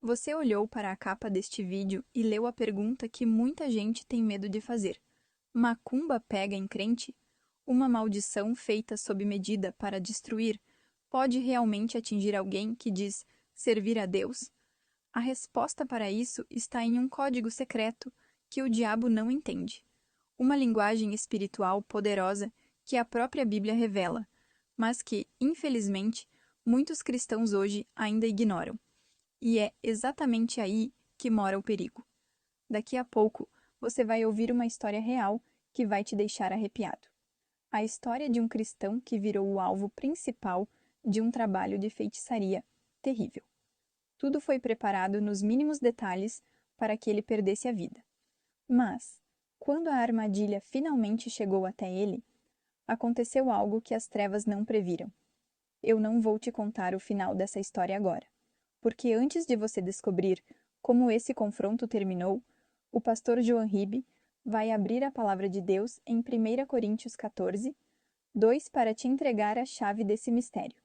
Você olhou para a capa deste vídeo e leu a pergunta que muita gente tem medo de fazer. Macumba pega em crente? Uma maldição feita sob medida para destruir pode realmente atingir alguém que diz servir a Deus? A resposta para isso está em um código secreto que o diabo não entende. Uma linguagem espiritual poderosa que a própria Bíblia revela, mas que, infelizmente, muitos cristãos hoje ainda ignoram. E é exatamente aí que mora o perigo. Daqui a pouco, você vai ouvir uma história real que vai te deixar arrepiado. A história de um cristão que virou o alvo principal de um trabalho de feitiçaria terrível. Tudo foi preparado nos mínimos detalhes para que ele perdesse a vida. Mas, quando a armadilha finalmente chegou até ele, aconteceu algo que as trevas não previram. Eu não vou te contar o final dessa história agora, porque antes de você descobrir como esse confronto terminou, o pastor João Ribe vai abrir a palavra de Deus em 1 Coríntios 14, 2 para te entregar a chave desse mistério.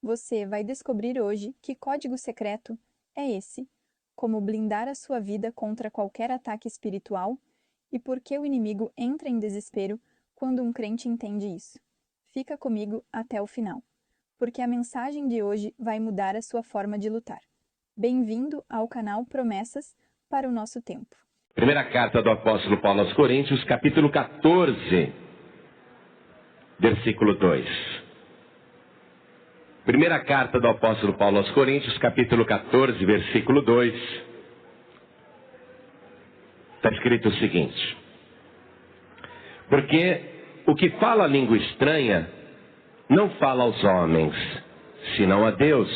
Você vai descobrir hoje que código secreto é esse, como blindar a sua vida contra qualquer ataque espiritual e por que o inimigo entra em desespero quando um crente entende isso. Fica comigo até o final, porque a mensagem de hoje vai mudar a sua forma de lutar. Bem-vindo ao canal Promessas para o Nosso Tempo. Primeira carta do apóstolo Paulo aos Coríntios, capítulo 14, versículo 2. Primeira carta do apóstolo Paulo aos Coríntios, capítulo 14, versículo 2. Está escrito o seguinte: porque o que fala a língua estranha não fala aos homens, senão a Deus,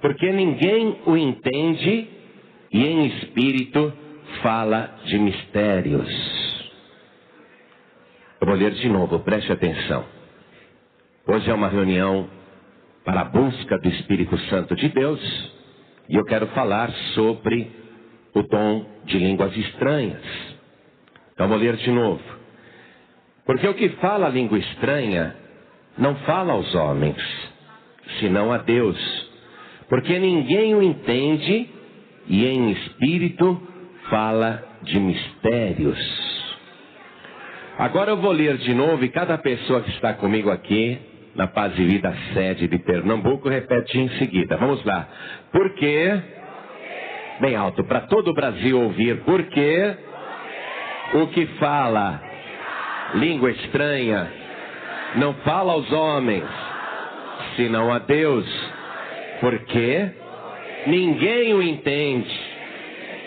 porque ninguém o entende e em espírito fala de mistérios. Eu vou ler de novo, preste atenção. Hoje é uma reunião para a busca do Espírito Santo de Deus, e eu quero falar sobre o dom de línguas estranhas. Então vou ler de novo. Porque o que fala a língua estranha não fala aos homens, senão a Deus, porque ninguém o entende e em espírito fala de mistérios. Agora eu vou ler de novo e cada pessoa que está comigo aqui na Paz e Vida sede de Pernambuco repete em seguida. Vamos lá. Porque, bem alto, para todo o Brasil ouvir. Porque o que fala língua estranha não fala aos homens, senão a Deus. Porque ninguém o entende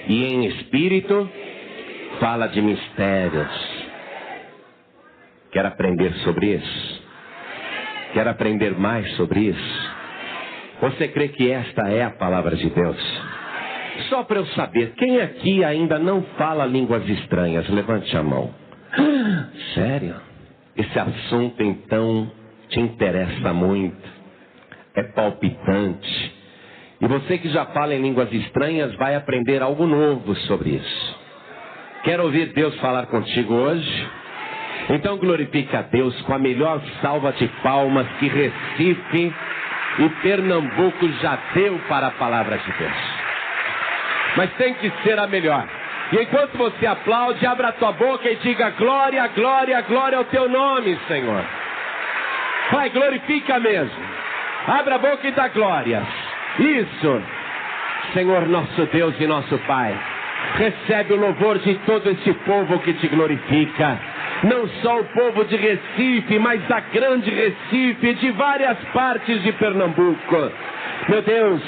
e em espírito fala de mistérios. Quer aprender sobre isso? Quer aprender mais sobre isso? Você crê que esta é a palavra de Deus? Só para eu saber, quem aqui ainda não fala línguas estranhas? Levante a mão. Sério? Esse assunto então te interessa muito, é palpitante. E você que já fala em línguas estranhas vai aprender algo novo sobre isso. Quer ouvir Deus falar contigo hoje? Então glorifique a Deus com a melhor salva de palmas que Recife e Pernambuco já deu para a palavra de Deus. Mas tem que ser a melhor. E enquanto você aplaude, abra a tua boca e diga glória, glória, glória ao teu nome, Senhor. Vai, glorifica mesmo. Abra a boca e dá glórias. Isso. Senhor nosso Deus e nosso Pai, recebe o louvor de todo esse povo que te glorifica. Não só o povo de Recife, mas da grande Recife e de várias partes de Pernambuco. Meu Deus,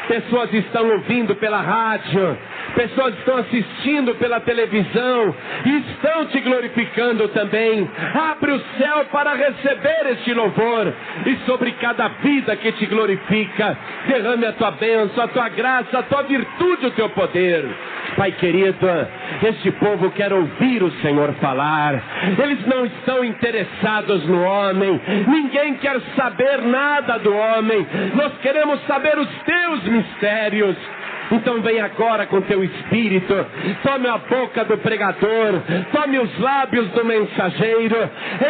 pessoas estão ouvindo pela rádio, pessoas estão assistindo pela televisão e estão te glorificando também. Abre o céu para receber este louvor e sobre cada vida que te glorifica, derrame a tua bênção, a tua graça, a tua virtude, o teu poder. Pai querido, este povo quer ouvir o Senhor falar. Eles não estão interessados no homem. Ninguém quer saber nada do homem. Nós queremos saber os teus mistérios. Então vem agora com teu espírito, tome a boca do pregador, tome os lábios do mensageiro,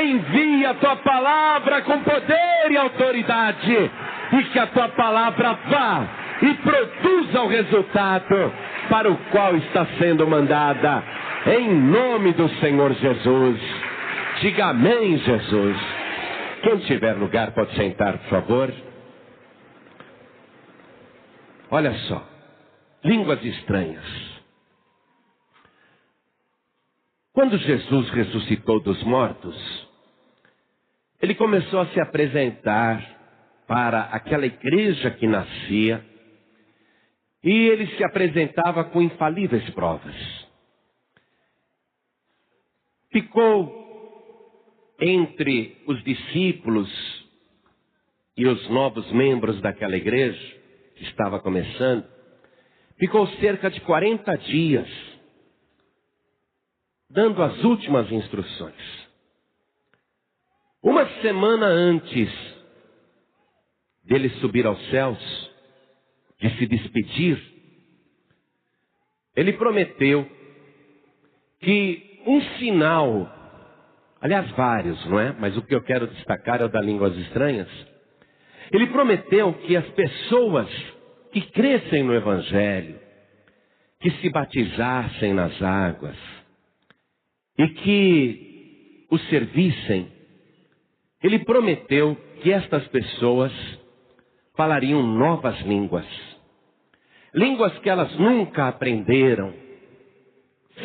envia a tua palavra com poder e autoridade, e que a tua palavra vá e produza o resultado para o qual está sendo mandada. Em nome do Senhor Jesus. Diga amém, Jesus. Quem tiver lugar pode sentar, por favor. Olha só. Línguas estranhas. Quando Jesus ressuscitou dos mortos, ele começou a se apresentar para aquela igreja que nascia, e ele se apresentava com infalíveis provas. Ficou entre os discípulos e os novos membros daquela igreja, que estava começando, ficou cerca de 40 dias, dando as últimas instruções. Uma semana antes dele subir aos céus, de se despedir, ele prometeu que um sinal, aliás vários, não é? Mas o que eu quero destacar é o da línguas estranhas. Ele prometeu que as pessoas que crescem no Evangelho, que se batizassem nas águas e que o servissem, ele prometeu que estas pessoas falariam novas línguas. Línguas que elas nunca aprenderam,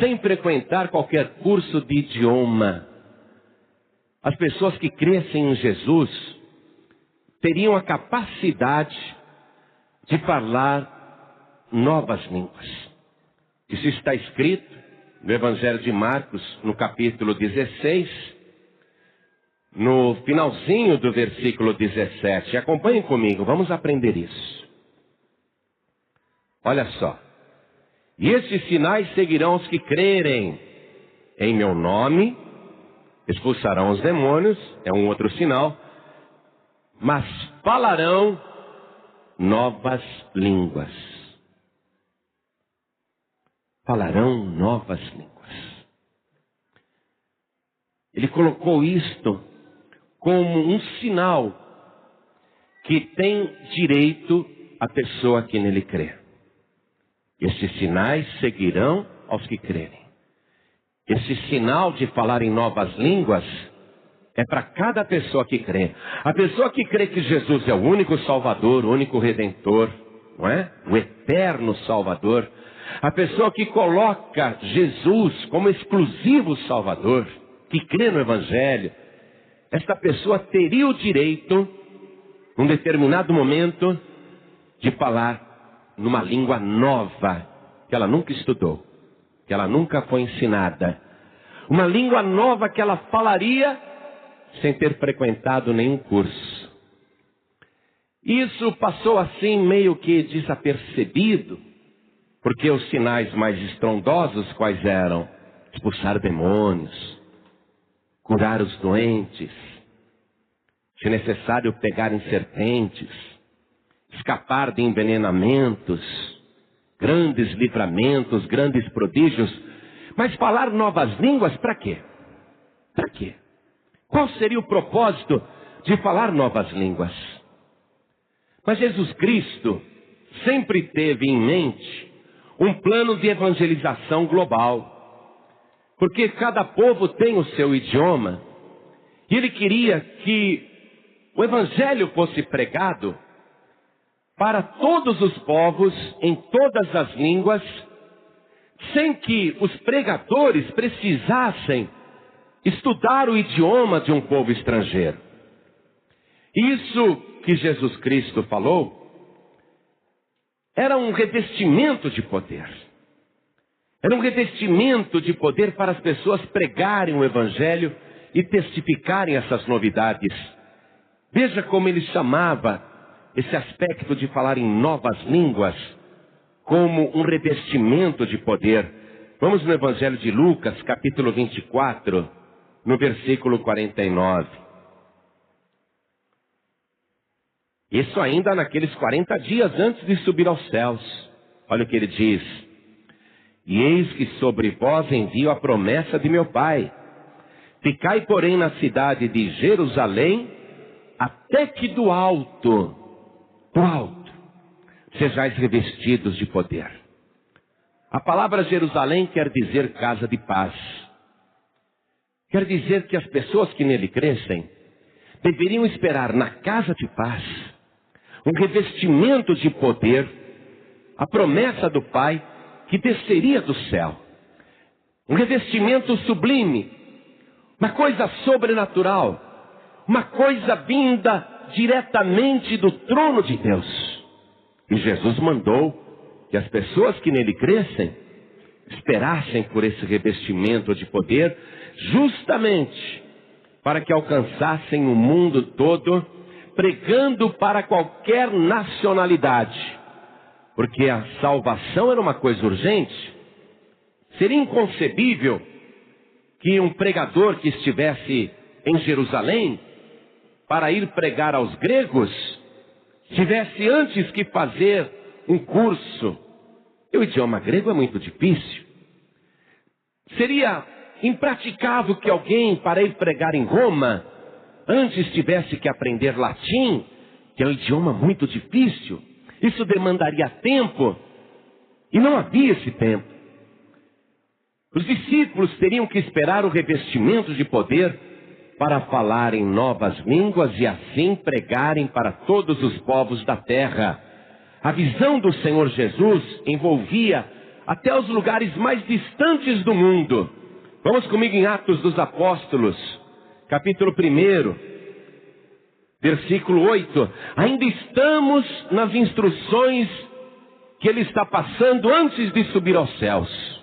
sem frequentar qualquer curso de idioma. As pessoas que crescem em Jesus teriam a capacidade de falar novas línguas. Isso está escrito no Evangelho de Marcos, no capítulo 16, no finalzinho do versículo 17. Acompanhem comigo, vamos aprender isso. Olha só. E estes sinais seguirão os que crerem em meu nome, expulsarão os demônios, é um outro sinal, mas falarão novas línguas. Falarão novas línguas. Ele colocou isto como um sinal que tem direito a pessoa que nele crê. Estes sinais seguirão aos que crerem. Esse sinal de falar em novas línguas é para cada pessoa que crê. A pessoa que crê que Jesus é o único Salvador, o único Redentor, não é? O eterno Salvador. A pessoa que coloca Jesus como exclusivo Salvador, que crê no Evangelho, esta pessoa teria o direito, num determinado momento, de falar numa língua nova, que ela nunca estudou, que ela nunca foi ensinada. Uma língua nova que ela falaria sem ter frequentado nenhum curso. Isso passou assim meio que desapercebido, porque os sinais mais estrondosos quais eram? Expulsar demônios, curar os doentes, se necessário pegar em serpentes, escapar de envenenamentos, grandes livramentos, grandes prodígios. Mas falar novas línguas para quê? Para quê? Qual seria o propósito de falar novas línguas? Mas Jesus Cristo sempre teve em mente um plano de evangelização global. Porque cada povo tem o seu idioma. E ele queria que o evangelho fosse pregado para todos os povos, em todas as línguas, sem que os pregadores precisassem estudar o idioma de um povo estrangeiro. Isso que Jesus Cristo falou era um revestimento de poder. Era um revestimento de poder para as pessoas pregarem o evangelho e testificarem essas novidades. Veja como ele chamava esse aspecto de falar em novas línguas como um revestimento de poder. Vamos no Evangelho de Lucas, capítulo 24, no versículo 49. Isso ainda naqueles 40 dias antes de subir aos céus. Olha o que ele diz. E eis que sobre vós envio a promessa de meu Pai. Ficai, porém, na cidade de Jerusalém, até que do alto, sejais revestidos de poder. A palavra Jerusalém quer dizer casa de paz. Quer dizer que as pessoas que nele crescem deveriam esperar na casa de paz um revestimento de poder, a promessa do Pai que desceria do céu. Um revestimento sublime, uma coisa sobrenatural, uma coisa vinda diretamente do trono de Deus. E Jesus mandou que as pessoas que nele crescem esperassem por esse revestimento de poder, justamente para que alcançassem o mundo todo, pregando para qualquer nacionalidade. Porque a salvação era uma coisa urgente. Seria inconcebível que um pregador que estivesse em Jerusalém para ir pregar aos gregos tivesse antes que fazer um curso. E o idioma grego é muito difícil. Seria impraticável que alguém, para ir pregar em Roma, antes tivesse que aprender latim, que é um idioma muito difícil. Isso demandaria tempo, e não havia esse tempo. Os discípulos teriam que esperar o revestimento de poder para falar em novas línguas e assim pregarem para todos os povos da terra. A visão do Senhor Jesus envolvia até os lugares mais distantes do mundo. Vamos comigo em Atos dos Apóstolos, capítulo 1, versículo 8. Ainda estamos nas instruções que ele está passando antes de subir aos céus.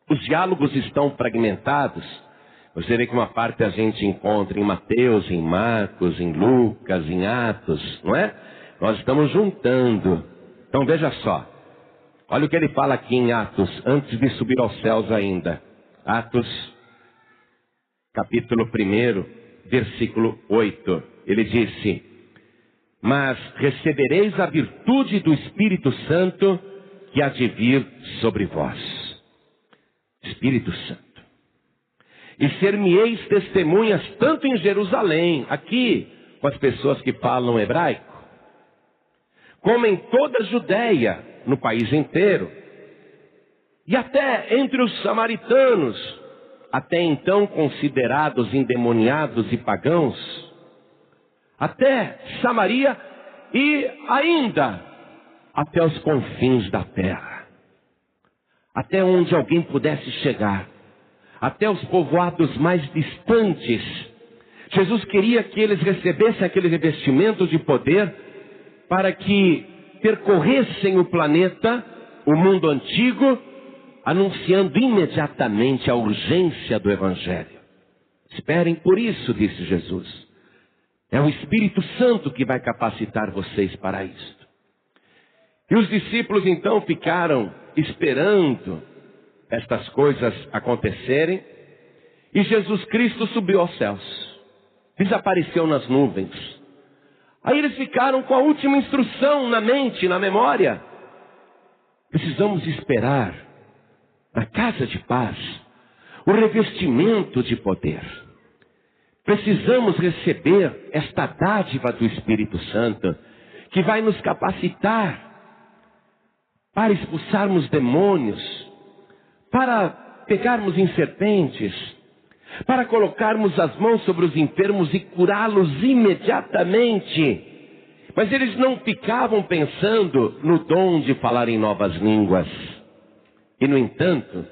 Os diálogos estão fragmentados. Você vê que uma parte a gente encontra em Mateus, em Marcos, em Lucas, em Atos, não é? Nós estamos juntando. Então veja só. Olha o que ele fala aqui em Atos, antes de subir aos céus ainda. Atos, capítulo 1, versículo 8. Ele disse: mas recebereis a virtude do Espírito Santo que há de vir sobre vós. Espírito Santo. E ser-me-eis testemunhas tanto em Jerusalém, aqui com as pessoas que falam hebraico, como em toda a Judéia, no país inteiro, e até entre os samaritanos, até então considerados endemoniados e pagãos, até Samaria e ainda até os confins da terra, até onde alguém pudesse chegar, até os povoados mais distantes. Jesus queria que eles recebessem aquele revestimento de poder para que percorressem o planeta, o mundo antigo, anunciando imediatamente a urgência do Evangelho. Esperem por isso, disse Jesus. É o Espírito Santo que vai capacitar vocês para isto. E os discípulos então ficaram esperando estas coisas acontecerem. E Jesus Cristo subiu aos céus. Desapareceu nas nuvens. Aí eles ficaram com a última instrução na mente, na memória. Precisamos esperar na casa de paz o revestimento de poder. Precisamos receber esta dádiva do Espírito Santo, que vai nos capacitar para expulsarmos demônios, para pegarmos em serpentes, para colocarmos as mãos sobre os enfermos e curá-los imediatamente. Mas eles não ficavam pensando no dom de falar em novas línguas. E no entanto,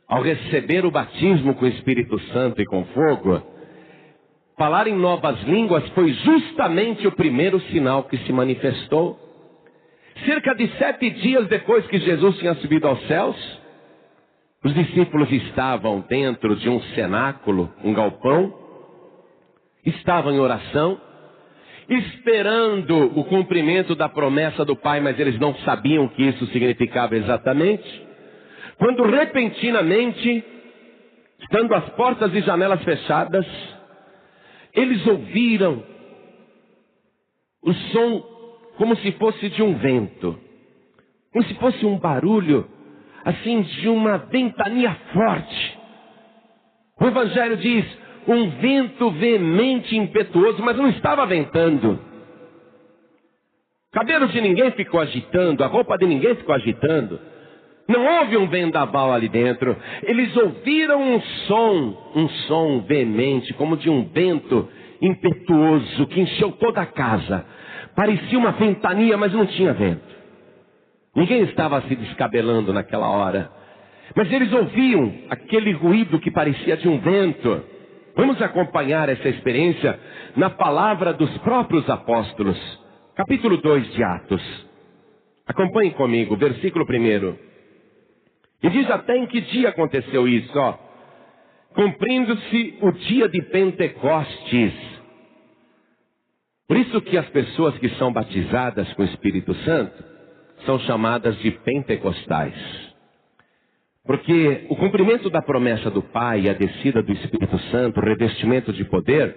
ao receber o batismo com o Espírito Santo e com fogo, falar em novas línguas foi justamente o primeiro sinal que se manifestou. Cerca de 7 dias depois que Jesus tinha subido aos céus, os discípulos estavam dentro de um cenáculo, um galpão, estavam em oração, esperando o cumprimento da promessa do Pai, mas eles não sabiam o que isso significava exatamente. Quando repentinamente, estando as portas e janelas fechadas, eles ouviram o som como se fosse de um vento, como se fosse um barulho, assim, de uma ventania forte. O Evangelho diz, um vento veemente e impetuoso, mas não estava ventando. cabelo de ninguém ficou agitando, a roupa de ninguém ficou agitando. Não houve um vendaval ali dentro. Eles ouviram um som veemente, como de um vento impetuoso que encheu toda a casa. Parecia uma ventania, mas não tinha vento. Ninguém estava se descabelando naquela hora. Mas eles ouviam aquele ruído que parecia de um vento. Vamos acompanhar essa experiência na palavra dos próprios apóstolos. Capítulo 2 de Atos. Acompanhem comigo, versículo 1. E diz até em que dia aconteceu isso, ó. Cumprindo-se o dia de Pentecostes. Por isso que as pessoas que são batizadas com o Espírito Santo são chamadas de pentecostais. Porque o cumprimento da promessa do Pai e a descida do Espírito Santo, o revestimento de poder,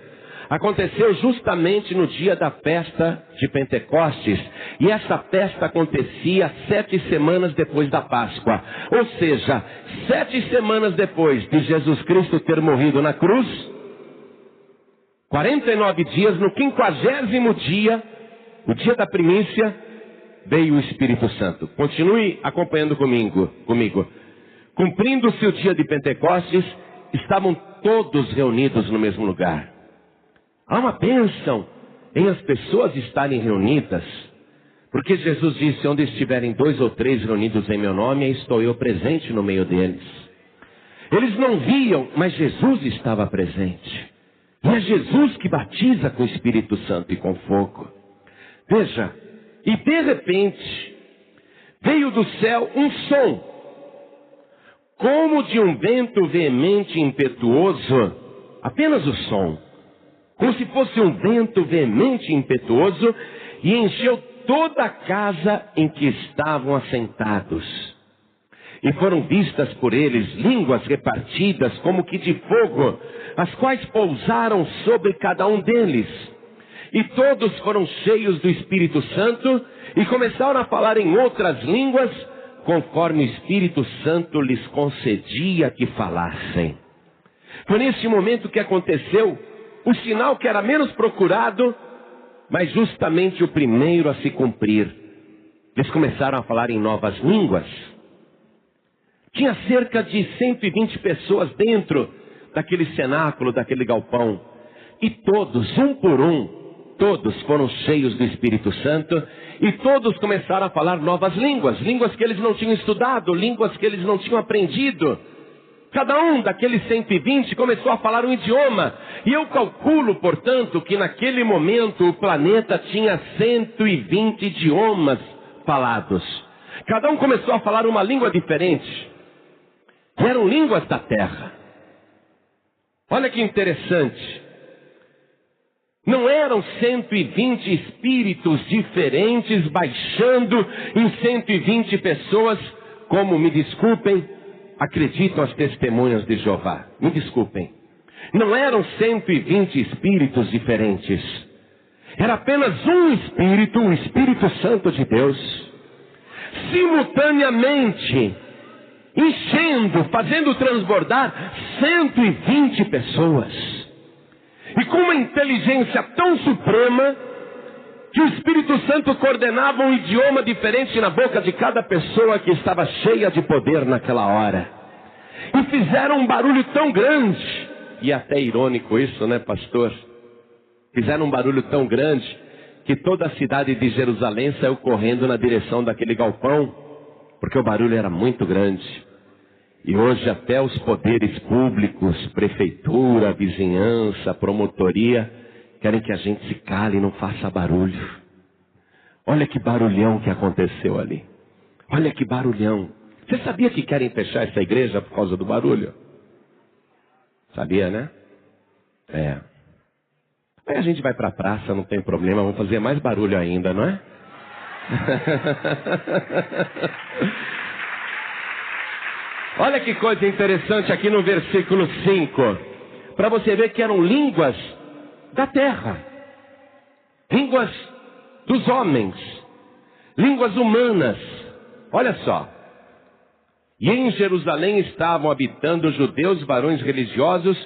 aconteceu justamente no dia da festa de Pentecostes. E essa festa acontecia 7 semanas depois da Páscoa. Ou seja, 7 semanas depois de Jesus Cristo ter morrido na cruz, 49 dias, no 50º dia, o dia da primícia, veio o Espírito Santo. Continue acompanhando comigo. Cumprindo-se o dia de Pentecostes, estavam todos reunidos no mesmo lugar. Há uma bênção em as pessoas estarem reunidas, porque Jesus disse, onde estiverem 2 ou 3 reunidos em meu nome, aí estou eu presente no meio deles. Eles não viam, mas Jesus estava presente. E é Jesus que batiza com o Espírito Santo e com fogo. Veja, e de repente, veio do céu um som, como de um vento veemente e impetuoso, apenas o som. Como se fosse um vento veemente e impetuoso, e encheu toda a casa em que estavam assentados. E foram vistas por eles línguas repartidas como que de fogo, as quais pousaram sobre cada um deles. E todos foram cheios do Espírito Santo, e começaram a falar em outras línguas, conforme o Espírito Santo lhes concedia que falassem. Foi nesse momento que aconteceu o sinal que era menos procurado, mas justamente o primeiro a se cumprir. Eles começaram a falar em novas línguas. Tinha cerca de 120 pessoas dentro daquele cenáculo, daquele galpão. E todos, um por um, todos foram cheios do Espírito Santo. E todos começaram a falar novas línguas. Línguas que eles não tinham estudado, línguas que eles não tinham aprendido. Cada um daqueles 120 começou a falar um idioma. E eu calculo, portanto, que naquele momento o planeta tinha 120 idiomas falados. Cada um começou a falar uma língua diferente. E eram línguas da terra. Olha que interessante. Não eram 120 espíritos diferentes baixando em 120 pessoas, como, me desculpem, acreditam as testemunhas de Jeová. Me desculpem. Não eram 120 espíritos diferentes. Era apenas um espírito, o Espírito Santo de Deus, simultaneamente enchendo, fazendo transbordar 120 pessoas. E com uma inteligência tão suprema, que o Espírito Santo coordenava um idioma diferente na boca de cada pessoa que estava cheia de poder naquela hora. E fizeram um barulho tão grande, e até irônico isso, né, pastor? Fizeram um barulho tão grande, que toda a cidade de Jerusalém saiu correndo na direção daquele galpão, porque o barulho era muito grande. E hoje até os poderes públicos, prefeitura, vizinhança, promotoria, querem que a gente se cale e não faça barulho. Olha que barulhão que aconteceu ali. Olha que barulhão. Você sabia que querem fechar essa igreja por causa do barulho? Sabia, né? É. Aí a gente vai para a praça, não tem problema, vamos fazer mais barulho ainda, não é? Olha que coisa interessante aqui no versículo 5. Para você ver que eram línguas da terra. Línguas dos homens. Línguas humanas. Olha só. E em Jerusalém estavam habitando judeus, varões religiosos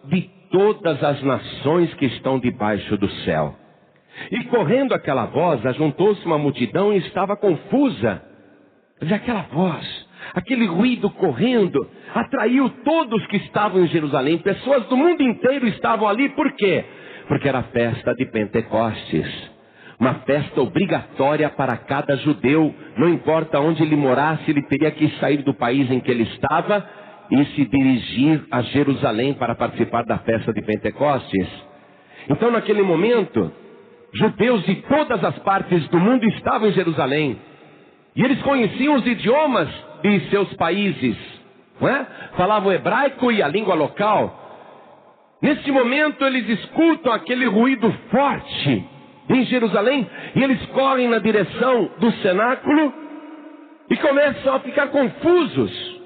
de todas as nações que estão debaixo do céu. E correndo aquela voz, ajuntou-se uma multidão e estava confusa. Mas aquela voz, aquele ruído correndo, atraiu todos que estavam em Jerusalém. Pessoas do mundo inteiro estavam ali. Por quê? Porque era a festa de Pentecostes. Uma festa obrigatória para cada judeu. Não importa onde ele morasse, ele teria que sair do país em que ele estava e se dirigir a Jerusalém para participar da festa de Pentecostes. Então, naquele momento, judeus de todas as partes do mundo estavam em Jerusalém. E eles conheciam os idiomas de seus países, não é? Falavam hebraico e a língua local. Neste momento eles escutam aquele ruído forte em Jerusalém e eles correm na direção do cenáculo e começam a ficar confusos.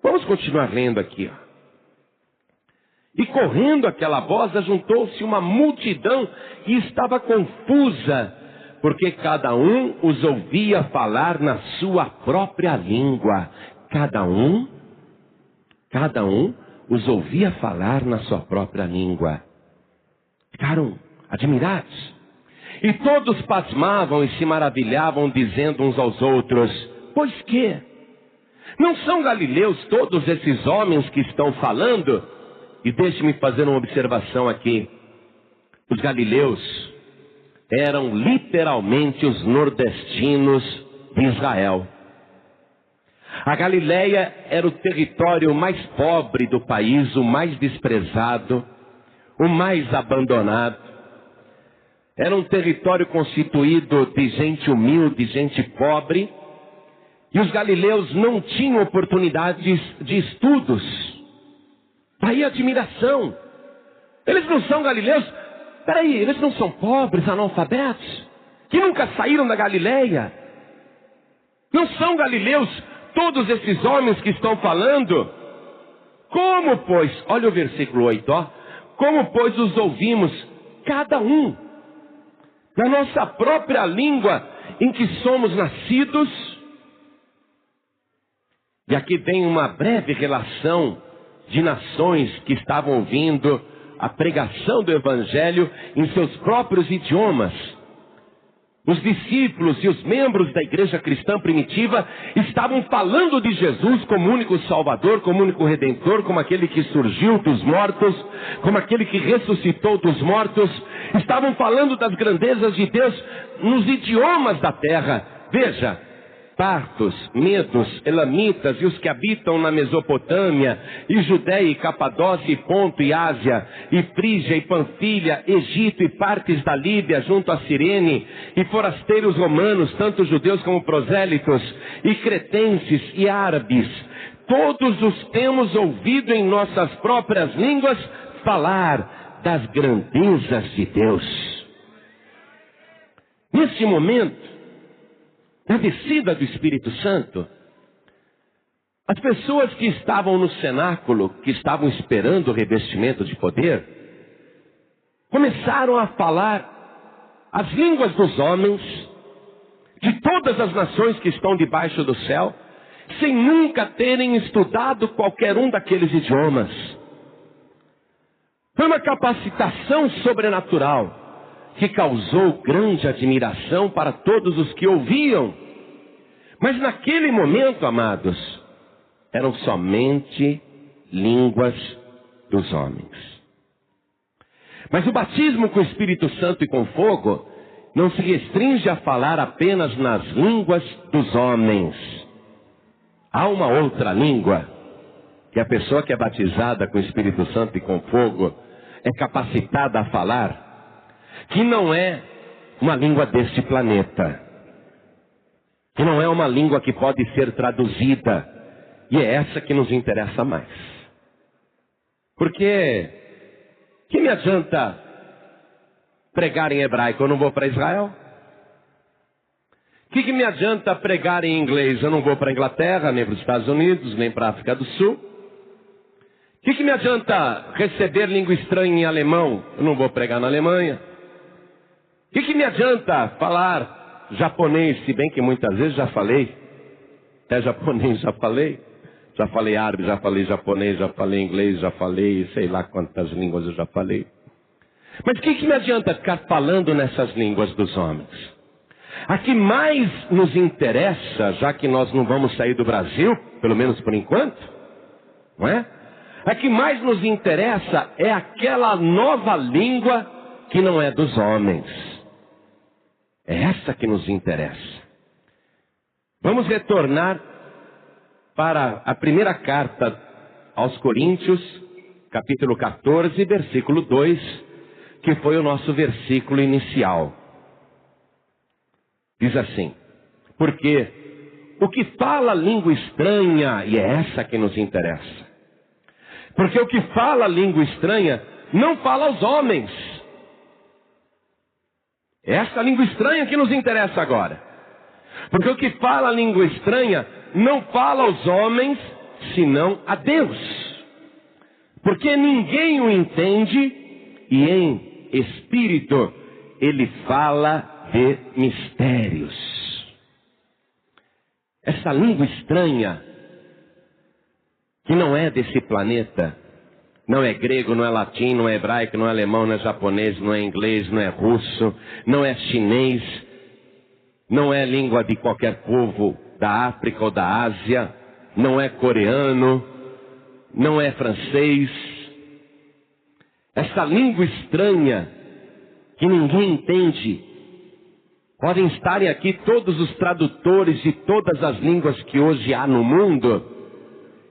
Vamos continuar lendo aqui, ó. E correndo aquela voz, ajuntou-se uma multidão e estava confusa, porque cada um os ouvia falar na sua própria língua. Cada um os ouvia falar na sua própria língua. Ficaram admirados. E todos pasmavam e se maravilhavam, dizendo uns aos outros: pois que? Não são galileus todos esses homens que estão falando? E deixe-me fazer uma observação aqui. Os galileus eram literalmente os nordestinos de Israel. A Galileia era o território mais pobre do país, o mais desprezado, o mais abandonado. Era um território constituído de gente humilde, gente pobre. E os galileus não tinham oportunidades de estudos. Daí a admiração. Eles não são galileus? Peraí, eles não são pobres, analfabetos? Que nunca saíram da Galileia? Não são galileus todos esses homens que estão falando? Como, pois, olha o versículo 8, ó. Como, pois, os ouvimos, cada um, na nossa própria língua em que somos nascidos? E aqui vem uma breve relação de nações que estavam ouvindo a pregação do Evangelho em seus próprios idiomas. Os discípulos e os membros da igreja cristã primitiva estavam falando de Jesus como único Salvador, como único Redentor, como aquele que surgiu dos mortos, como aquele que ressuscitou dos mortos. Estavam falando das grandezas de Deus nos idiomas da terra. Veja, partos, medos, elamitas e os que habitam na Mesopotâmia, e Judéia, e Capadócia, e Ponto, e Ásia, e Frígia, e Panfilha, Egito e partes da Líbia junto a Cirene, e forasteiros romanos, tanto judeus como prosélitos, e cretenses e árabes, todos os temos ouvido em nossas próprias línguas falar das grandezas de Deus. Neste momento, na descida do Espírito Santo, as pessoas que estavam no cenáculo, que estavam esperando o revestimento de poder, começaram a falar as línguas dos homens, de todas as nações que estão debaixo do céu, sem nunca terem estudado qualquer um daqueles idiomas. Foi uma capacitação sobrenatural que causou grande admiração para todos os que ouviam. Mas naquele momento, amados, eram somente línguas dos homens. Mas o batismo com o Espírito Santo e com fogo não se restringe a falar apenas nas línguas dos homens. Há uma outra língua que a pessoa que é batizada com o Espírito Santo e com fogo é capacitada a falar, que não é uma língua deste planeta, que não é uma língua que pode ser traduzida, e é essa que nos interessa mais. Porque que me adianta pregar em hebraico? Eu não vou para Israel. Que me adianta pregar em inglês? Eu não vou para a Inglaterra, nem para os Estados Unidos, nem para a África do Sul. Que me adianta receber língua estranha em alemão? Eu não vou pregar na Alemanha. Que me adianta falar japonês, se bem que muitas vezes já falei. Até japonês já falei. Já falei árabe, já falei japonês, já falei inglês, já falei sei lá quantas línguas eu já falei. Mas o que me adianta ficar falando nessas línguas dos homens? A que mais nos interessa, já que nós não vamos sair do Brasil, pelo menos por enquanto, não é? A que mais nos interessa é aquela nova língua que não é dos homens. É essa que nos interessa. Vamos retornar para a primeira carta aos Coríntios, capítulo 14, versículo 2, que foi o nosso versículo inicial. Diz assim: porque o que fala língua estranha, e é essa que nos interessa, porque o que fala língua estranha não fala aos homens. É essa língua estranha que nos interessa agora. Porque o que fala língua estranha não fala aos homens, senão a Deus. Porque ninguém o entende, e em espírito ele fala de mistérios. Essa língua estranha, que não é desse planeta, não é grego, não é latim, não é hebraico, não é alemão, não é japonês, não é inglês, não é russo, não é chinês, não é língua de qualquer povo da África ou da Ásia, não é coreano, não é francês. Essa língua estranha, que ninguém entende, podem estar aqui todos os tradutores de todas as línguas que hoje há no mundo.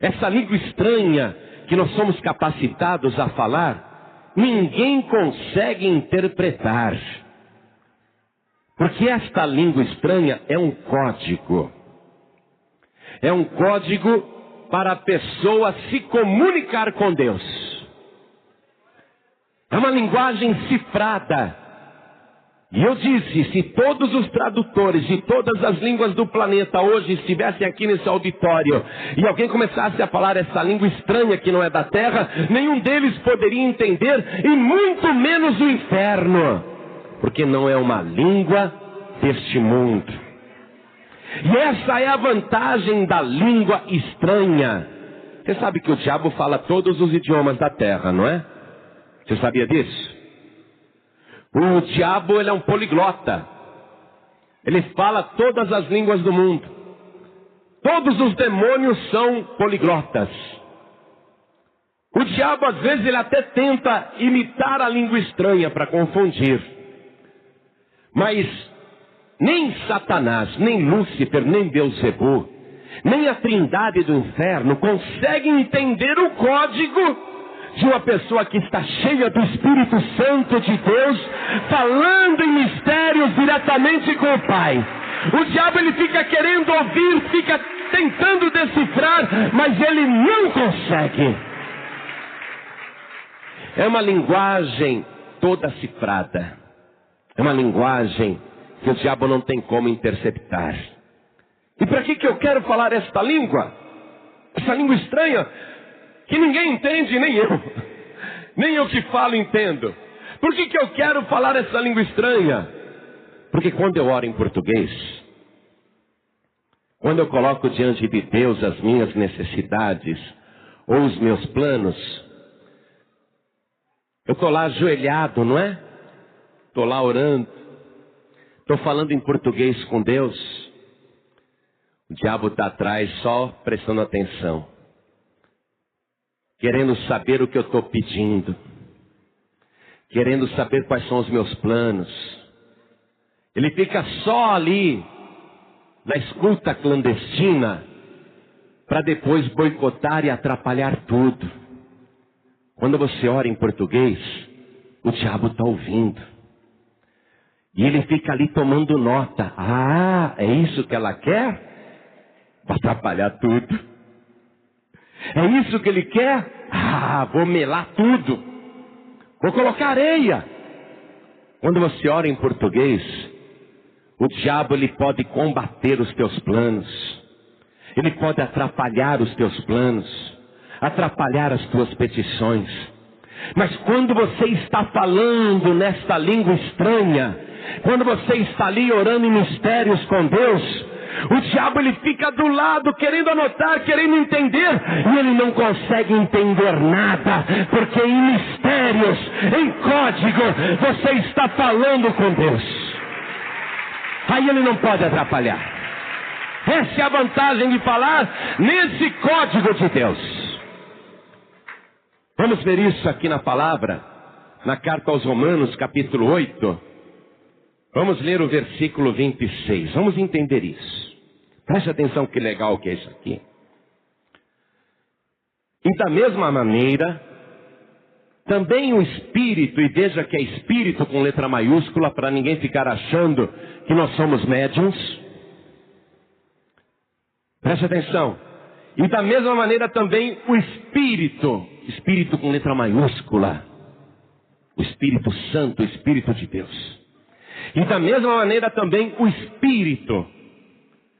Essa língua estranha, que nós somos capacitados a falar, ninguém consegue interpretar. Porque esta língua estranha é um código. É um código para a pessoa se comunicar com Deus. É uma linguagem cifrada. E eu disse, se todos os tradutores de todas as línguas do planeta hoje estivessem aqui nesse auditório, e alguém começasse a falar essa língua estranha que não é da terra, nenhum deles poderia entender, e muito menos o inferno. Porque não é uma língua deste mundo. E essa é a vantagem da língua estranha. Você sabe que o diabo fala todos os idiomas da terra, não é? Você sabia disso? O diabo, ele é um poliglota. Ele fala todas as línguas do mundo. Todos os demônios são poliglotas. O diabo, às vezes, ele até tenta imitar a língua estranha para confundir. Mas nem Satanás, nem Lúcifer, nem Beelzebú, nem a trindade do inferno conseguem entender o código de uma pessoa que está cheia do Espírito Santo de Deus, falando em mistérios diretamente com o Pai. O diabo, ele fica querendo ouvir, fica tentando decifrar, mas ele não consegue. É uma linguagem toda cifrada. É uma linguagem que o diabo não tem como interceptar. E para que eu quero falar esta língua? Essa língua estranha, que ninguém entende, nem eu. Nem eu que falo entendo. Por que eu quero falar essa língua estranha? Porque quando eu oro em português, quando eu coloco diante de Deus as minhas necessidades ou os meus planos, eu estou lá ajoelhado, não é? Estou lá orando, estou falando em português com Deus. O diabo está atrás só prestando atenção, querendo saber o que eu estou pedindo, querendo saber quais são os meus planos. Ele fica só ali, na escuta clandestina, para depois boicotar e atrapalhar tudo. Quando você ora em português, o diabo está ouvindo. E ele fica ali tomando nota. Ah, é isso que ela quer? Vai atrapalhar tudo. É isso que ele quer? Ah, vou melar tudo. Vou colocar areia. Quando você ora em português, o diabo, ele pode combater os teus planos. Ele pode atrapalhar os teus planos, atrapalhar as tuas petições. Mas quando você está falando nesta língua estranha, quando você está ali orando em mistérios com Deus, o diabo, ele fica do lado, querendo anotar, querendo entender, e ele não consegue entender nada, porque em mistério mistérios, em código, você está falando com Deus. Aí ele não pode atrapalhar. Essa é a vantagem de falar nesse código de Deus. Vamos ver isso aqui na palavra, na carta aos Romanos, capítulo 8. Vamos ler o versículo 26. Vamos entender isso. Preste atenção que legal que é isso aqui. E da mesma maneira, também o Espírito, e veja que é Espírito com letra maiúscula, para ninguém ficar achando que nós somos médiuns. Preste atenção. E da mesma maneira também o Espírito, Espírito com letra maiúscula, o Espírito Santo, o Espírito de Deus. E da mesma maneira também o Espírito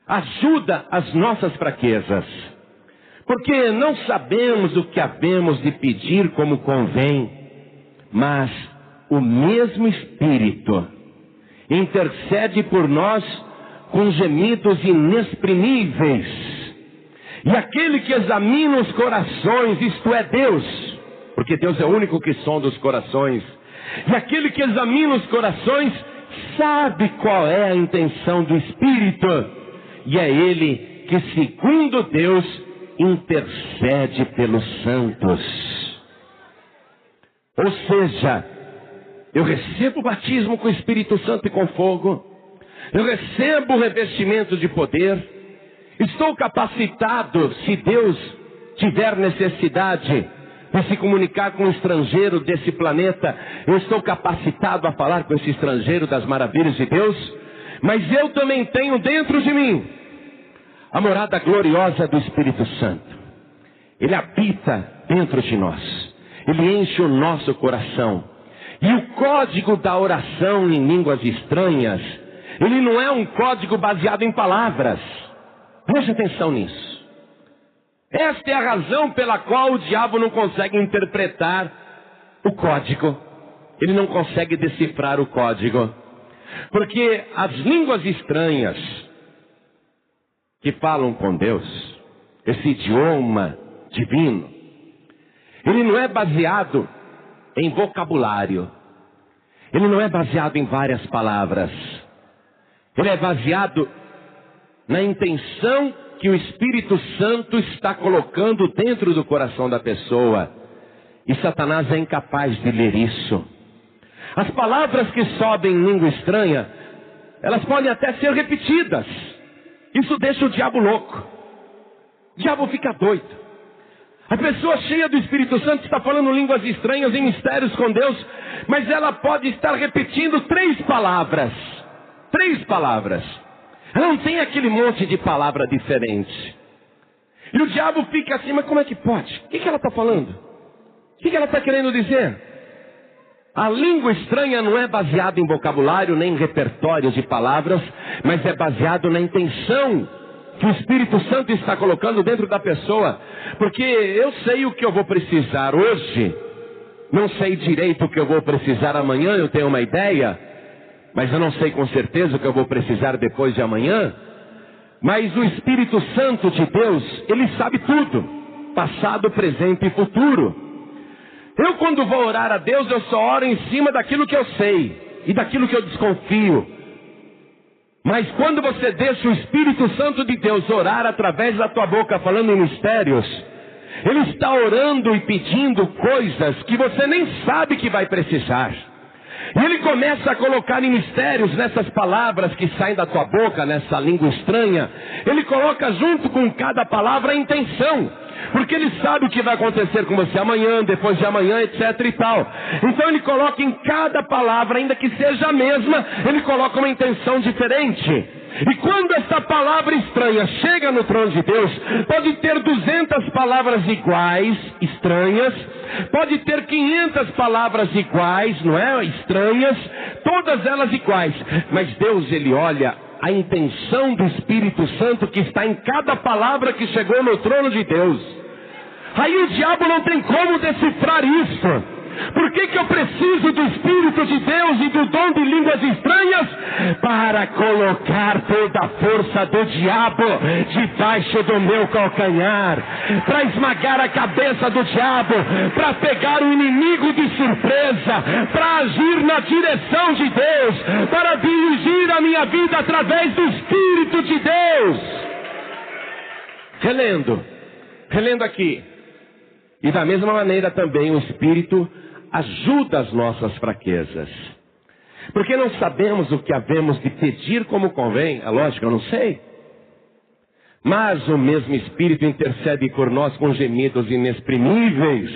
ajuda as nossas fraquezas. Porque não sabemos o que havemos de pedir como convém, mas o mesmo Espírito intercede por nós com gemidos inexprimíveis. E aquele que examina os corações, isto é Deus, porque Deus é o único que sonda os corações. E aquele que examina os corações sabe qual é a intenção do Espírito. E é Ele que, segundo Deus, intercede pelos santos. Ou seja, eu recebo o batismo com o Espírito Santo e com fogo. Eu recebo o revestimento de poder. Estou capacitado, se Deus tiver necessidade de se comunicar com um estrangeiro desse planeta, eu estou capacitado a falar com esse estrangeiro das maravilhas de Deus. Mas eu também tenho dentro de mim a morada gloriosa do Espírito Santo. Ele habita dentro de nós. Ele enche o nosso coração. E o código da oração em línguas estranhas, ele não é um código baseado em palavras. Preste atenção nisso. Esta é a razão pela qual o diabo não consegue interpretar o código. Ele não consegue decifrar o código. Porque as línguas estranhas que falam com Deus, esse idioma divino, ele não é baseado em vocabulário. Ele não é baseado em várias palavras. Ele é baseado na intenção que o Espírito Santo está colocando dentro do coração da pessoa. E Satanás é incapaz de ler isso. As palavras que sobem em língua estranha, elas podem até ser repetidas. Isso deixa o diabo louco. O diabo fica doido. A pessoa cheia do Espírito Santo está falando línguas estranhas e mistérios com Deus, mas ela pode estar repetindo 3 palavras. 3 palavras. Ela não tem aquele monte de palavra diferente. E o diabo fica assim, mas como é que pode? O que ela está falando? O que ela está querendo dizer? A língua estranha não é baseada em vocabulário, nem em repertório de palavras, mas é baseado na intenção que o Espírito Santo está colocando dentro da pessoa. Porque eu sei o que eu vou precisar hoje, não sei direito o que eu vou precisar amanhã, eu tenho uma ideia, mas eu não sei com certeza o que eu vou precisar depois de amanhã. Mas o Espírito Santo de Deus, ele sabe tudo, passado, presente e futuro. Eu, quando vou orar a Deus, eu só oro em cima daquilo que eu sei e daquilo que eu desconfio. Mas quando você deixa o Espírito Santo de Deus orar através da tua boca, falando em mistérios, ele está orando e pedindo coisas que você nem sabe que vai precisar. E ele começa a colocar em mistérios nessas palavras que saem da tua boca, nessa língua estranha. Ele coloca junto com cada palavra a intenção. Porque ele sabe o que vai acontecer com você amanhã, depois de amanhã, etc e tal. Então ele coloca em cada palavra, ainda que seja a mesma, ele coloca uma intenção diferente. E quando essa palavra estranha chega no trono de Deus, pode ter 200 palavras iguais, estranhas, pode ter 500 palavras iguais, não é? Estranhas, todas elas iguais. Mas Deus, ele olha a intenção do Espírito Santo que está em cada palavra que chegou no trono de Deus. Aí o diabo não tem como decifrar isso. Por que eu preciso do Espírito de Deus e do dom de línguas estranhas? Para colocar toda a força do diabo debaixo do meu calcanhar, para esmagar a cabeça do diabo, para pegar o inimigo de surpresa, para agir na direção de Deus, para dirigir a minha vida através do Espírito de Deus. Relendo aqui. E da mesma maneira também o Espírito ajuda as nossas fraquezas. Porque não sabemos o que havemos de pedir como convém. É lógico, eu não sei. Mas o mesmo Espírito intercede por nós com gemidos inexprimíveis.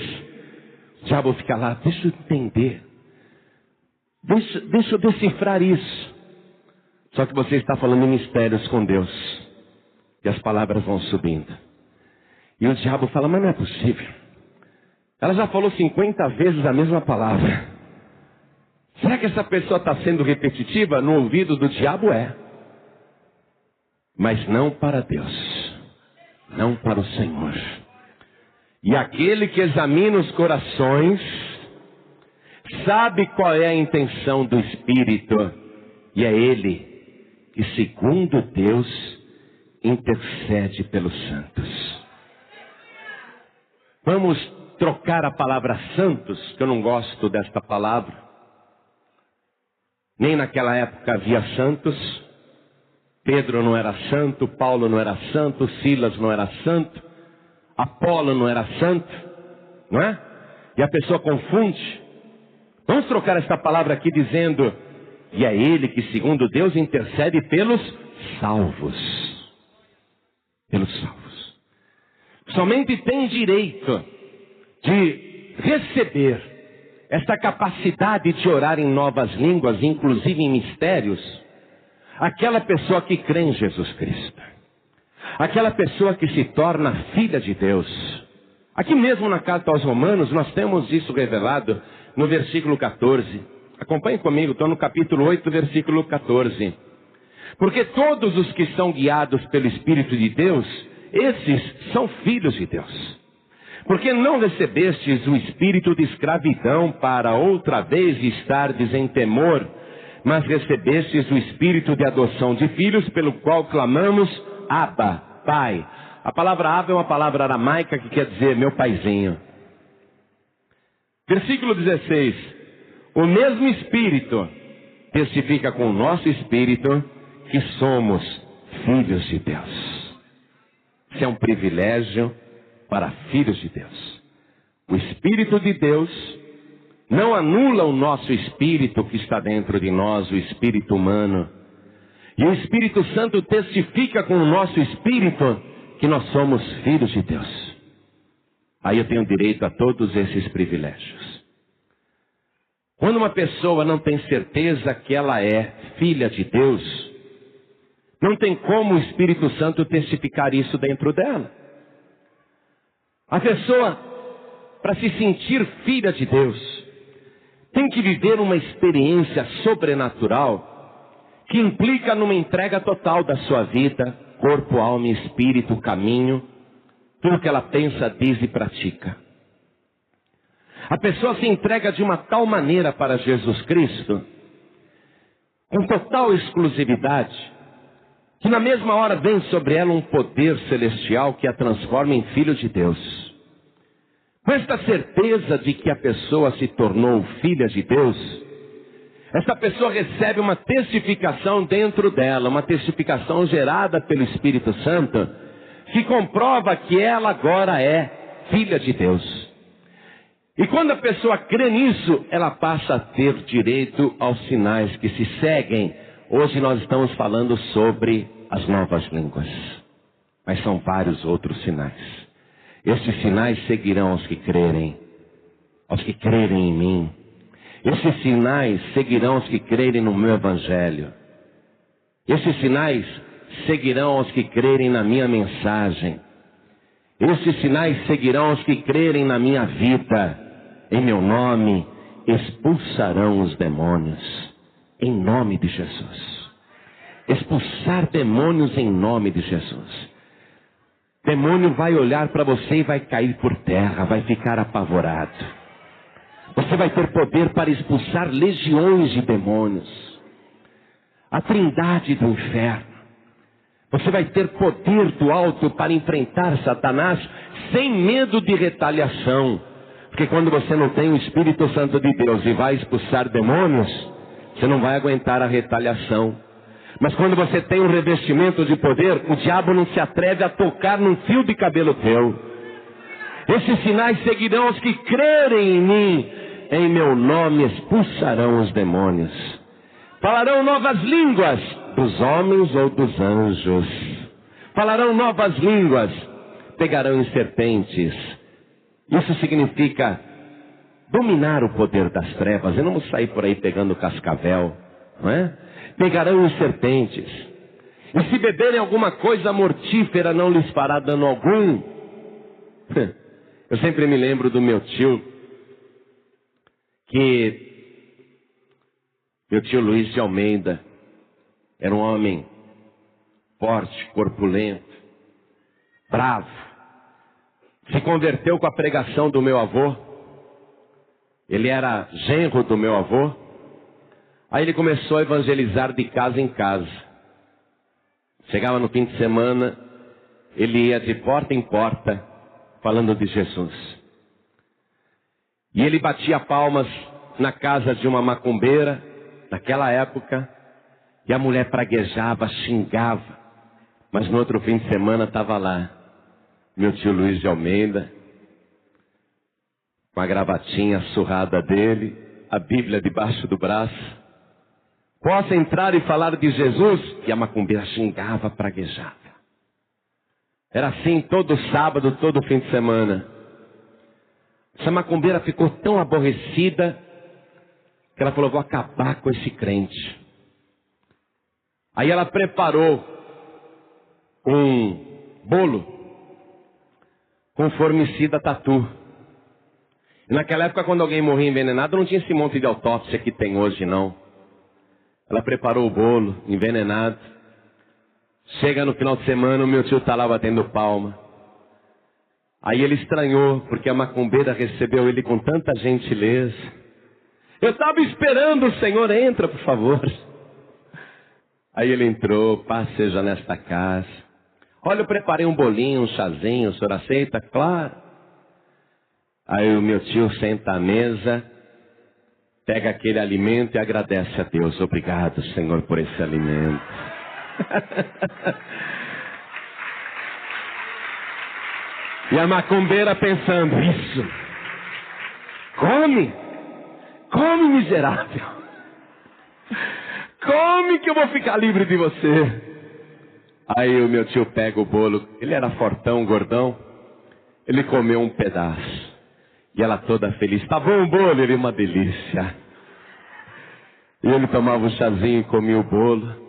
O diabo fica lá, deixa eu entender. Deixa eu decifrar isso. Só que você está falando em mistérios com Deus. E as palavras vão subindo. E o diabo fala, mas não é possível. Ela já falou 50 vezes a mesma palavra. Será que essa pessoa está sendo repetitiva? No ouvido do diabo é. Mas não para Deus. Não para o Senhor. E aquele que examina os corações sabe qual é a intenção do Espírito. E é Ele que, segundo Deus, intercede pelos santos. Vamos trocar a palavra santos, que eu não gosto desta palavra. Nem naquela época havia santos. Pedro não era santo, Paulo não era santo, Silas não era santo, Apolo não era santo, não é? E a pessoa confunde. Vamos trocar esta palavra aqui dizendo, e é Ele que, segundo Deus, intercede pelos salvos. Pelos salvos. Somente tem direito de receber esta capacidade de orar em novas línguas, inclusive em mistérios, aquela pessoa que crê em Jesus Cristo. Aquela pessoa que se torna filha de Deus. Aqui mesmo na carta aos Romanos, nós temos isso revelado no versículo 14. Acompanhe comigo, estou no capítulo 8, versículo 14. Porque todos os que são guiados pelo Espírito de Deus, esses são filhos de Deus. Porque não recebestes o espírito de escravidão para outra vez estardes em temor, mas recebestes o espírito de adoção de filhos, pelo qual clamamos, Abba, Pai. A palavra Abba é uma palavra aramaica que quer dizer meu paizinho. Versículo 16. O mesmo Espírito testifica com o nosso espírito que somos filhos de Deus. Isso é um privilégio para filhos de Deus. O Espírito de Deus não anula o nosso espírito que está dentro de nós, o espírito humano. E o Espírito Santo testifica com o nosso espírito que nós somos filhos de Deus. Aí eu tenho direito a todos esses privilégios. Quando uma pessoa não tem certeza que ela é filha de Deus, não tem como o Espírito Santo testificar isso dentro dela. A pessoa, para se sentir filha de Deus, tem que viver uma experiência sobrenatural que implica numa entrega total da sua vida, corpo, alma e espírito, caminho, tudo que ela pensa, diz e pratica. A pessoa se entrega de uma tal maneira para Jesus Cristo, com total exclusividade, que na mesma hora vem sobre ela um poder celestial que a transforma em filho de Deus. Com esta certeza de que a pessoa se tornou filha de Deus, essa pessoa recebe uma testificação dentro dela, uma testificação gerada pelo Espírito Santo, que comprova que ela agora é filha de Deus. E quando a pessoa crê nisso, ela passa a ter direito aos sinais que se seguem. Hoje nós estamos falando sobre as novas línguas, mas são vários outros sinais. Esses sinais seguirão aos que crerem em mim. Esses sinais seguirão aos que crerem no meu evangelho. Esses sinais seguirão aos que crerem na minha mensagem. Esses sinais seguirão aos que crerem na minha vida. Em meu nome expulsarão os demônios. Em nome de Jesus. Expulsar demônios em nome de Jesus. Demônio vai olhar para você e vai cair por terra, vai ficar apavorado. Você Você vai ter poder para expulsar legiões de demônios. A trindade do inferno. Você vai ter poder do alto para enfrentar Satanás sem medo de retaliação. Porque quando você não tem o Espírito Santo de Deus e vai expulsar demônios, você não vai aguentar a retaliação. Mas quando você tem um revestimento de poder, o diabo não se atreve a tocar num fio de cabelo teu. Esses sinais seguirão os que crerem em mim. Em meu nome expulsarão os demônios. Falarão novas línguas, dos homens ou dos anjos. Falarão novas línguas, pegarão em serpentes. Isso significa dominar o poder das trevas. Eu não vou sair por aí pegando cascavel, não é? Pegarão em serpentes. E se beberem alguma coisa mortífera, não lhes fará dano algum. Eu sempre me lembro do meu tio, meu tio Luiz de Almeida, era um homem forte, corpulento, bravo. Se converteu com a pregação do meu avô. Ele era genro do meu avô. Aí ele começou a evangelizar de casa em casa. Chegava no fim de semana, ele ia de porta em porta, falando de Jesus. E ele batia palmas na casa de uma macumbeira, naquela época, e a mulher praguejava, xingava. Mas no outro fim de semana estava lá, meu tio Luiz de Almeida, com a gravatinha surrada dele, a Bíblia debaixo do braço. Posso entrar e falar de Jesus? E a macumbeira xingava, praguejava. Era assim todo sábado, todo fim de semana. Essa macumbeira ficou tão aborrecida que ela falou, vou acabar com esse crente. Aí ela preparou um bolo com formicida tatu. E naquela época, quando alguém morria envenenado, não tinha esse monte de autópsia que tem hoje, não. Ela preparou o bolo envenenado. Chega no final de semana, o meu tio está lá batendo palma. Aí ele estranhou, porque a macumbeira recebeu ele com tanta gentileza. Eu estava esperando o Senhor, entra por favor. Aí ele entrou, paz seja nesta casa. Olha, eu preparei um bolinho, um chazinho, o senhor aceita? Claro. Aí o meu tio senta à mesa, pega aquele alimento e agradece a Deus. Obrigado, Senhor, por esse alimento. E a macumbeira pensando, isso, come miserável, come que eu vou ficar livre de você. Aí o meu tio pega o bolo, ele era fortão, gordão, ele comeu um pedaço, e ela toda feliz, tá bom o bolo? Ele, uma delícia. E ele tomava um chazinho e comia o bolo.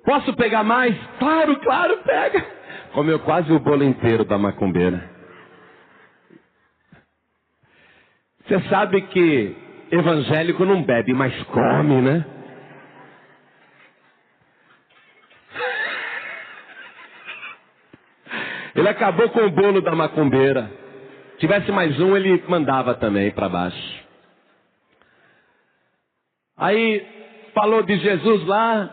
Posso pegar mais? Claro, claro, pega. Comeu quase o bolo inteiro da macumbeira. Você sabe que evangélico não bebe, mas come, né? Ele acabou com o bolo da macumbeira. Tivesse mais um, ele mandava também para baixo. Aí falou de Jesus lá,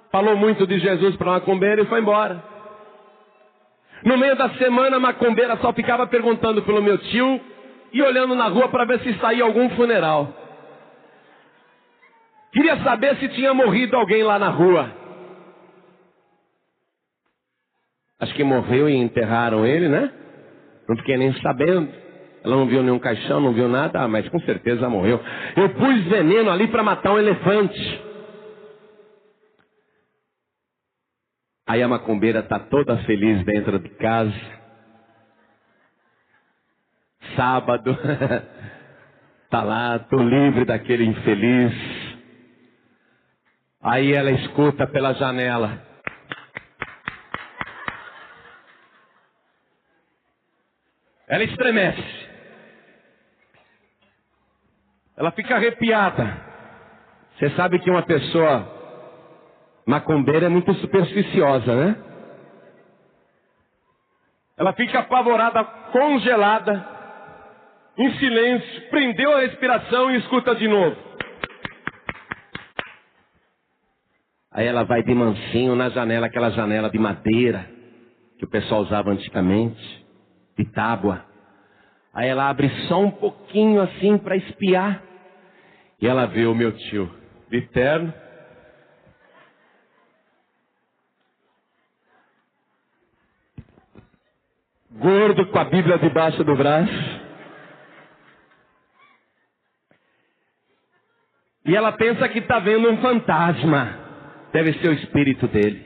falou muito de Jesus para a macumbeira e foi embora. No meio da semana, a macumbeira só ficava perguntando pelo meu tio e olhando na rua para ver se saía algum funeral. Queria saber se tinha morrido alguém lá na rua. Acho que morreu e enterraram ele, né? Não fiquei nem sabendo. Ela não viu nenhum caixão, não viu nada, mas com certeza morreu. Eu pus veneno ali para matar um elefante. Aí a macumbeira está toda feliz dentro de casa. Sábado. Está lá, estou livre daquele infeliz. Aí ela escuta pela janela. Ela estremece. Ela fica arrepiada. Você sabe que uma pessoa macumbeira é muito supersticiosa, né? Ela fica apavorada, congelada. em silêncio, prendeu a respiração e escuta de novo. Aí ela vai de mansinho na janela, aquela janela de madeira que o pessoal usava antigamente, de tábua. Aí ela abre só um pouquinho assim para espiar. E ela vê o meu tio de terno, gordo, com a Bíblia debaixo do braço. E ela pensa que está vendo um fantasma. Deve ser o espírito dele.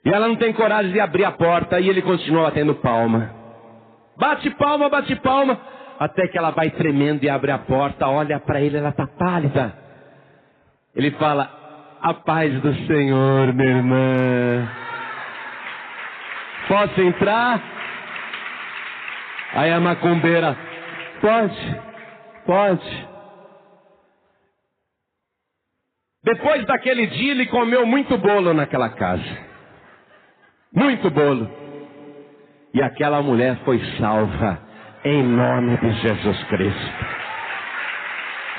E ela não tem coragem de abrir a porta e ele continua batendo palma. Bate palma, bate palma. Até que ela vai tremendo e abre a porta, olha para ele, ela está pálida. Ele fala: a paz do Senhor, minha irmã. Posso entrar? Aí a macumbeira: pode, pode. Depois daquele dia ele comeu muito bolo naquela casa. Muito bolo. E aquela mulher foi salva em nome de Jesus Cristo.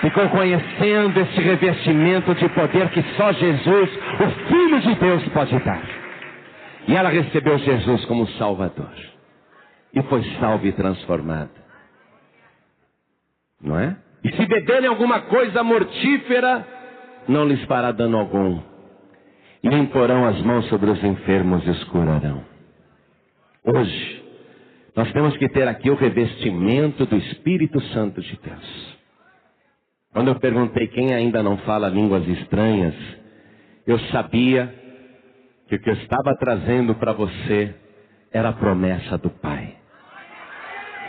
Ficou conhecendo esse revestimento de poder que só Jesus, o Filho de Deus, pode dar. E ela recebeu Jesus como Salvador. E foi salva e transformada. Não é? E se beberem alguma coisa mortífera, não lhes fará dano algum. E imporão as mãos sobre os enfermos e os curarão. Hoje, nós temos que ter aqui o revestimento do Espírito Santo de Deus. Quando eu perguntei quem ainda não fala línguas estranhas, eu sabia que o que eu estava trazendo para você era a promessa do Pai.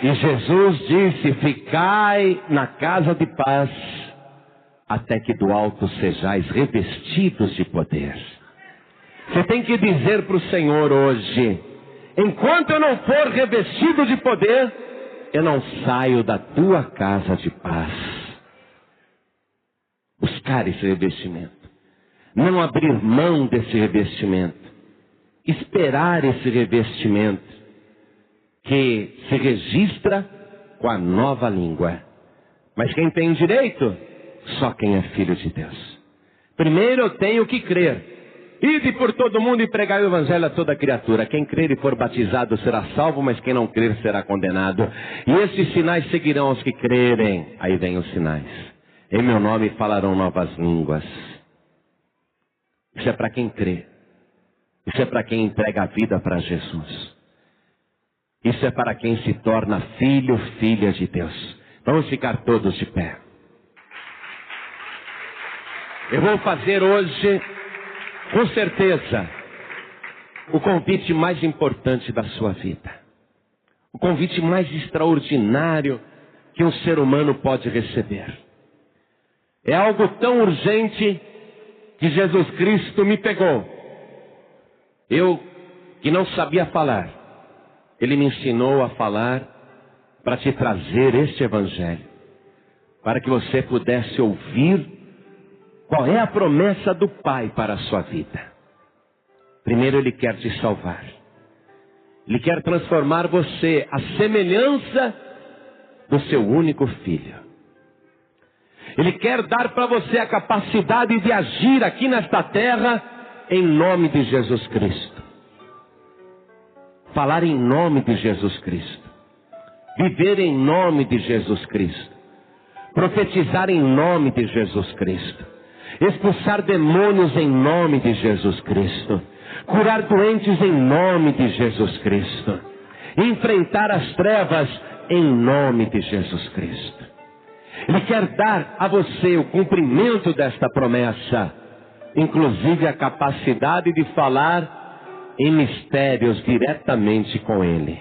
E Jesus disse: ficai na casa de paz, até que do alto sejais revestidos de poder. Você tem que dizer para o Senhor hoje: enquanto eu não for revestido de poder, eu não saio da tua casa de paz. Buscar esse revestimento. Não abrir mão desse revestimento. Esperar esse revestimento que se registra com a nova língua. Mas quem tem direito? Só quem é filho de Deus. Primeiro eu tenho que crer. Ide por todo mundo e pregai o evangelho a toda criatura. Quem crer e for batizado será salvo, mas quem não crer será condenado. E esses sinais seguirão aos que crerem. Aí vem os sinais. Em meu nome falarão novas línguas. Isso é para quem crê. Isso é para quem entrega a vida para Jesus. Isso é para quem se torna filho, filha de Deus. Vamos ficar todos de pé. Eu vou fazer hoje, com certeza, o convite mais importante da sua vida. O convite mais extraordinário que um ser humano pode receber. É algo tão urgente que Jesus Cristo me pegou. Eu, que não sabia falar, Ele me ensinou a falar para te trazer este evangelho. Para que você pudesse ouvir qual é a promessa do Pai para a sua vida. Primeiro, Ele quer te salvar. Ele quer transformar você à semelhança do seu único Filho. Ele quer dar para você a capacidade de agir aqui nesta terra em nome de Jesus Cristo. Falar em nome de Jesus Cristo. Viver em nome de Jesus Cristo. Profetizar em nome de Jesus Cristo. Expulsar demônios em nome de Jesus Cristo. Curar doentes em nome de Jesus Cristo. Enfrentar as trevas em nome de Jesus Cristo. Ele quer dar a você o cumprimento desta promessa, inclusive a capacidade de falar em mistérios diretamente com Ele.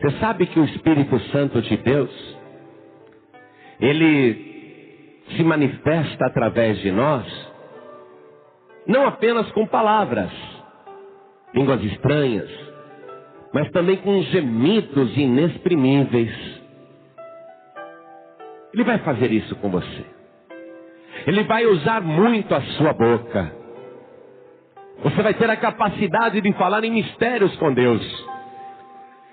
Você sabe que o Espírito Santo de Deus, Ele se manifesta através de nós, não apenas com palavras, línguas estranhas, mas também com gemidos inexprimíveis. Ele vai fazer isso com você. Ele vai usar muito a sua boca. Você vai ter a capacidade de falar em mistérios com Deus.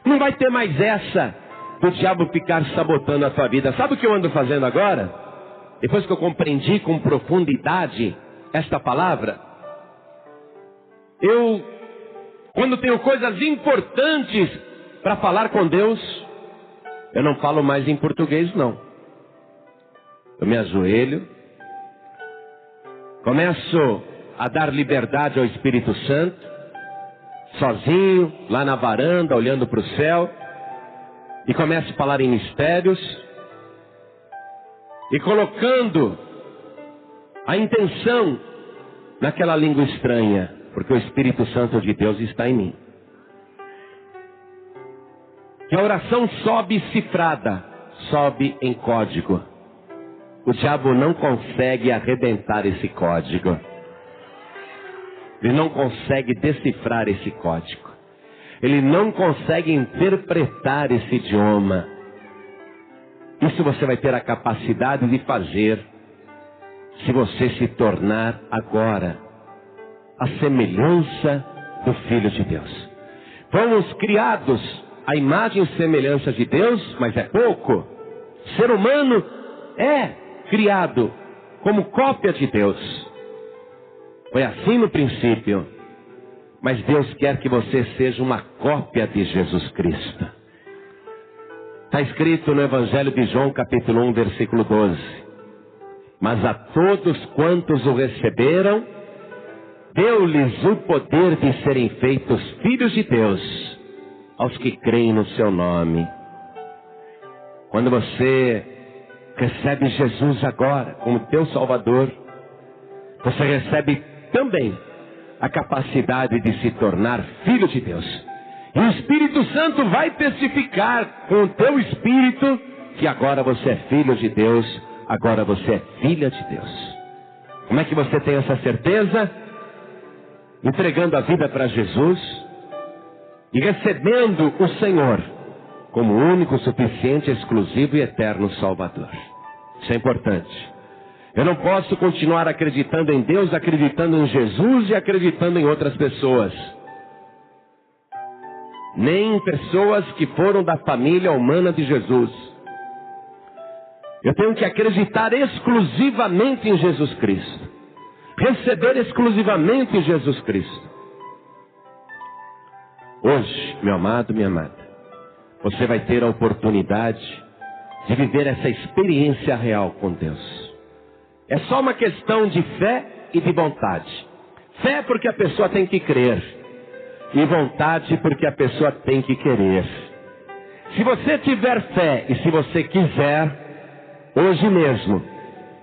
Não vai ter mais essa do diabo ficar sabotando a tua vida. Sabe o que eu ando fazendo agora? Depois que eu compreendi com profundidade esta palavra, quando tenho coisas importantes para falar com Deus, eu não falo mais em português, não. Eu me ajoelho, começo a dar liberdade ao Espírito Santo, sozinho, lá na varanda, olhando para o céu, e começo a falar em mistérios, e colocando a intenção naquela língua estranha, porque o Espírito Santo de Deus está em mim. Que a oração sobe cifrada, sobe em código. O diabo não consegue arrebentar esse código. Ele não consegue decifrar esse código. Ele não consegue interpretar esse idioma. Isso você vai ter a capacidade de fazer se você se tornar agora a semelhança do Filho de Deus. Fomos criados à imagem e semelhança de Deus, mas é pouco. O ser humano é criado como cópia de Deus. Foi assim no princípio. Mas Deus quer que você seja uma cópia de Jesus Cristo. Está escrito no Evangelho de João, capítulo 1, versículo 12. Mas a todos quantos o receberam, deu-lhes o poder de serem feitos filhos de Deus, aos que creem no seu nome. Quando você recebe Jesus agora como teu Salvador, você recebe também a capacidade de se tornar filho de Deus. E o Espírito Santo vai testificar com o teu espírito que agora você é filho de Deus, agora você é filha de Deus. Como é que você tem essa certeza? Entregando a vida para Jesus e recebendo o Senhor como único, suficiente, exclusivo e eterno Salvador. Isso é importante. Eu não posso continuar acreditando em Deus, acreditando em Jesus e acreditando em outras pessoas. Nem em pessoas que foram da família humana de Jesus. Eu tenho que acreditar exclusivamente em Jesus Cristo. Receber exclusivamente em Jesus Cristo. Hoje, meu amado, minha amada, você vai ter a oportunidade de viver essa experiência real com Deus. É só uma questão de fé e de vontade. Fé porque a pessoa tem que crer. E vontade porque a pessoa tem que querer. Se você tiver fé e se você quiser, hoje mesmo,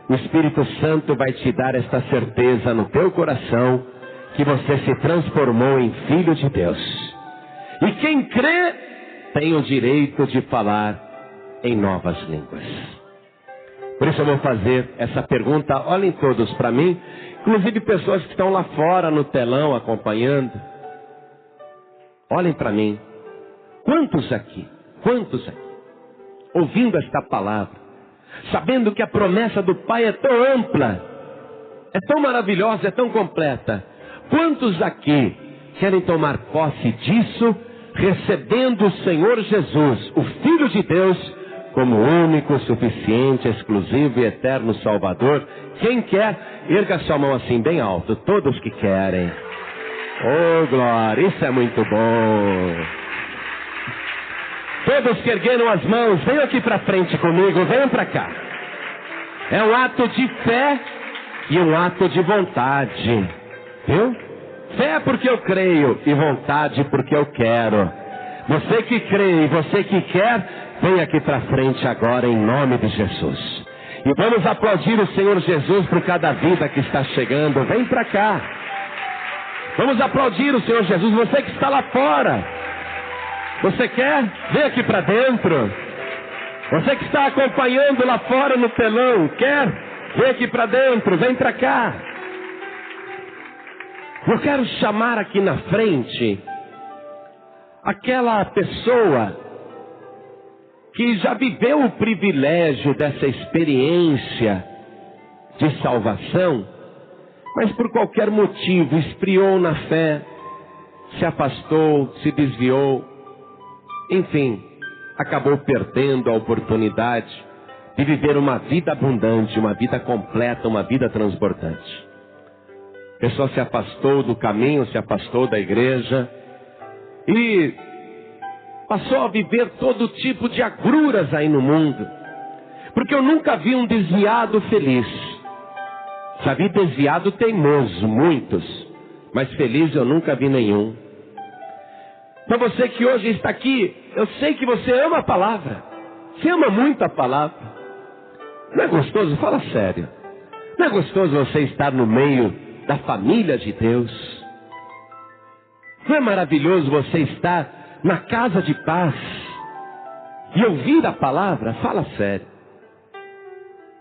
o Espírito Santo vai te dar esta certeza no teu coração que você se transformou em filho de Deus. E quem crê tem o direito de falar em novas línguas. Por isso eu vou fazer essa pergunta. Olhem todos para mim, inclusive pessoas que estão lá fora no telão acompanhando. Olhem para mim. Quantos aqui, ouvindo esta palavra, sabendo que a promessa do Pai é tão ampla, é tão maravilhosa, é tão completa. Quantos aqui querem tomar posse disso, recebendo o Senhor Jesus, o Filho de Deus, como único, suficiente, exclusivo e eterno Salvador? Quem quer, erga sua mão assim bem alto. Todos que querem. Oh, glória, isso é muito bom. Todos que ergueram as mãos, venham aqui para frente comigo, venham para cá. É um ato de fé e um ato de vontade. Viu? Fé porque eu creio e vontade porque eu quero. Você que crê e você que quer, vem aqui para frente agora em nome de Jesus. E vamos aplaudir o Senhor Jesus por cada vida que está chegando. Vem para cá. Vamos aplaudir o Senhor Jesus. Você que está lá fora. Você quer? Vem aqui para dentro. Você que está acompanhando lá fora no telão. Quer? Vem aqui para dentro. Vem para cá. Eu quero chamar aqui na frente aquela pessoa que já viveu o privilégio dessa experiência de salvação, mas por qualquer motivo esfriou na fé, se afastou, se desviou. enfim, acabou perdendo a oportunidade de viver uma vida abundante, uma vida completa, uma vida transbordante. A pessoa se afastou do caminho, se afastou da igreja e passou a viver todo tipo de agruras aí no mundo. Porque eu nunca vi um desviado feliz. Já vi desviado teimoso, muitos, mas feliz eu nunca vi nenhum. Para você que hoje está aqui, eu sei que você ama a palavra. Você ama muito a palavra. Não é gostoso? Fala sério. Não é gostoso você estar no meio da família de Deus? Não é maravilhoso você estar na casa de paz e ouvir a palavra? Fala sério.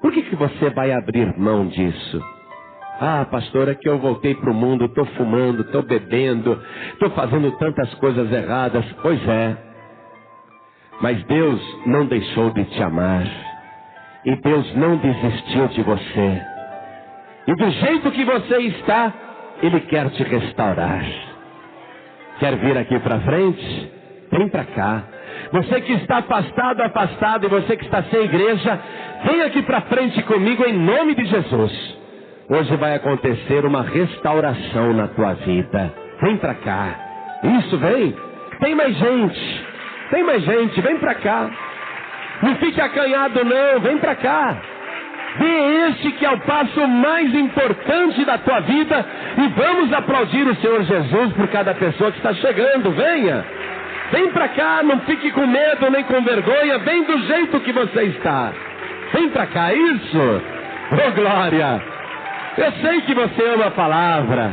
Por que você vai abrir mão disso? Ah, pastor, é que eu voltei para o mundo, estou fumando, estou bebendo, estou fazendo tantas coisas erradas. Pois é. Mas Deus não deixou de te amar. E Deus não desistiu de você. E do jeito que você está, Ele quer te restaurar. Quer vir aqui para frente? Vem para cá. Você que está afastado, e você que está sem igreja, vem aqui para frente comigo em nome de Jesus. Hoje vai acontecer uma restauração na tua vida. Vem para cá. Isso, vem. Tem mais gente. Tem mais gente. Vem para cá. Não fique acanhado não. Vem para cá. Dê este que é o passo mais importante da tua vida. E vamos aplaudir o Senhor Jesus por cada pessoa que está chegando. Venha. Vem para cá. Não fique com medo nem com vergonha. Vem do jeito que você está. Vem para cá. Isso. Oh, glória. Eu sei que você ama a palavra.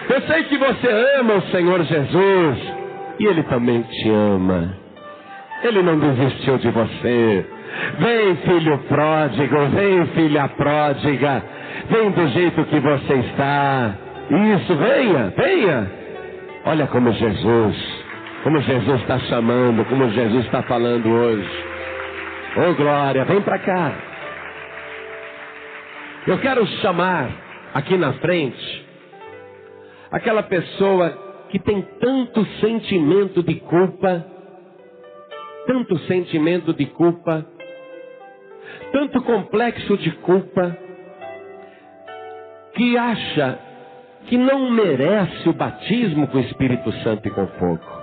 Eu sei que você ama o Senhor Jesus. E Ele também te ama. Ele não desistiu de você. Vem, filho pródigo. Vem, filha pródiga. Vem do jeito que você está. Isso, venha, venha. Olha como Jesus está chamando, como Jesus está falando hoje. Oh, glória, vem para cá. Eu quero chamar aqui na frente aquela pessoa que tem tanto sentimento de culpa, tanto complexo de culpa, que acha que não merece o batismo com o Espírito Santo e com fogo.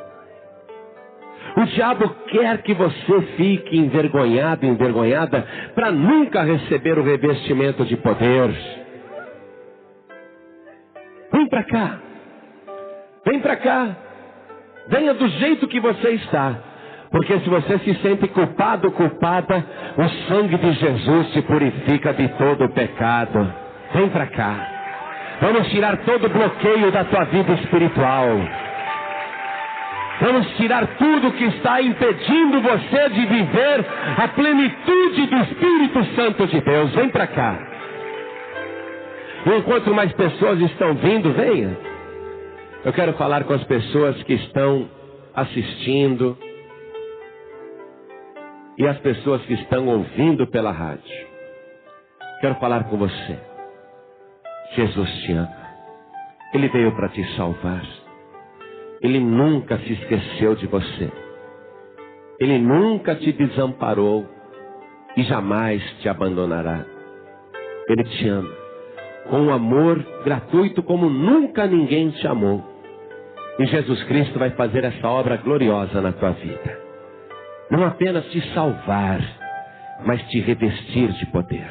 O diabo quer que você fique envergonhado, envergonhada, para nunca receber o revestimento de poder. Vem para cá. Vem para cá. Venha do jeito que você está. Porque se você se sente culpado, culpada, o sangue de Jesus te purifica de todo o pecado. Vem para cá. Vamos tirar todo o bloqueio da tua vida espiritual. Vamos tirar tudo que está impedindo você de viver a plenitude do Espírito Santo de Deus. Vem para cá. E enquanto mais pessoas estão vindo, venha. Eu quero falar com as pessoas que estão assistindo e as pessoas que estão ouvindo pela rádio. Quero falar com você. Jesus te ama. Ele veio para te salvar. Ele nunca se esqueceu de você. Ele nunca te desamparou e jamais te abandonará. Ele te ama com um amor gratuito como nunca ninguém te amou. E Jesus Cristo vai fazer essa obra gloriosa na tua vida. Não apenas te salvar, mas te revestir de poder.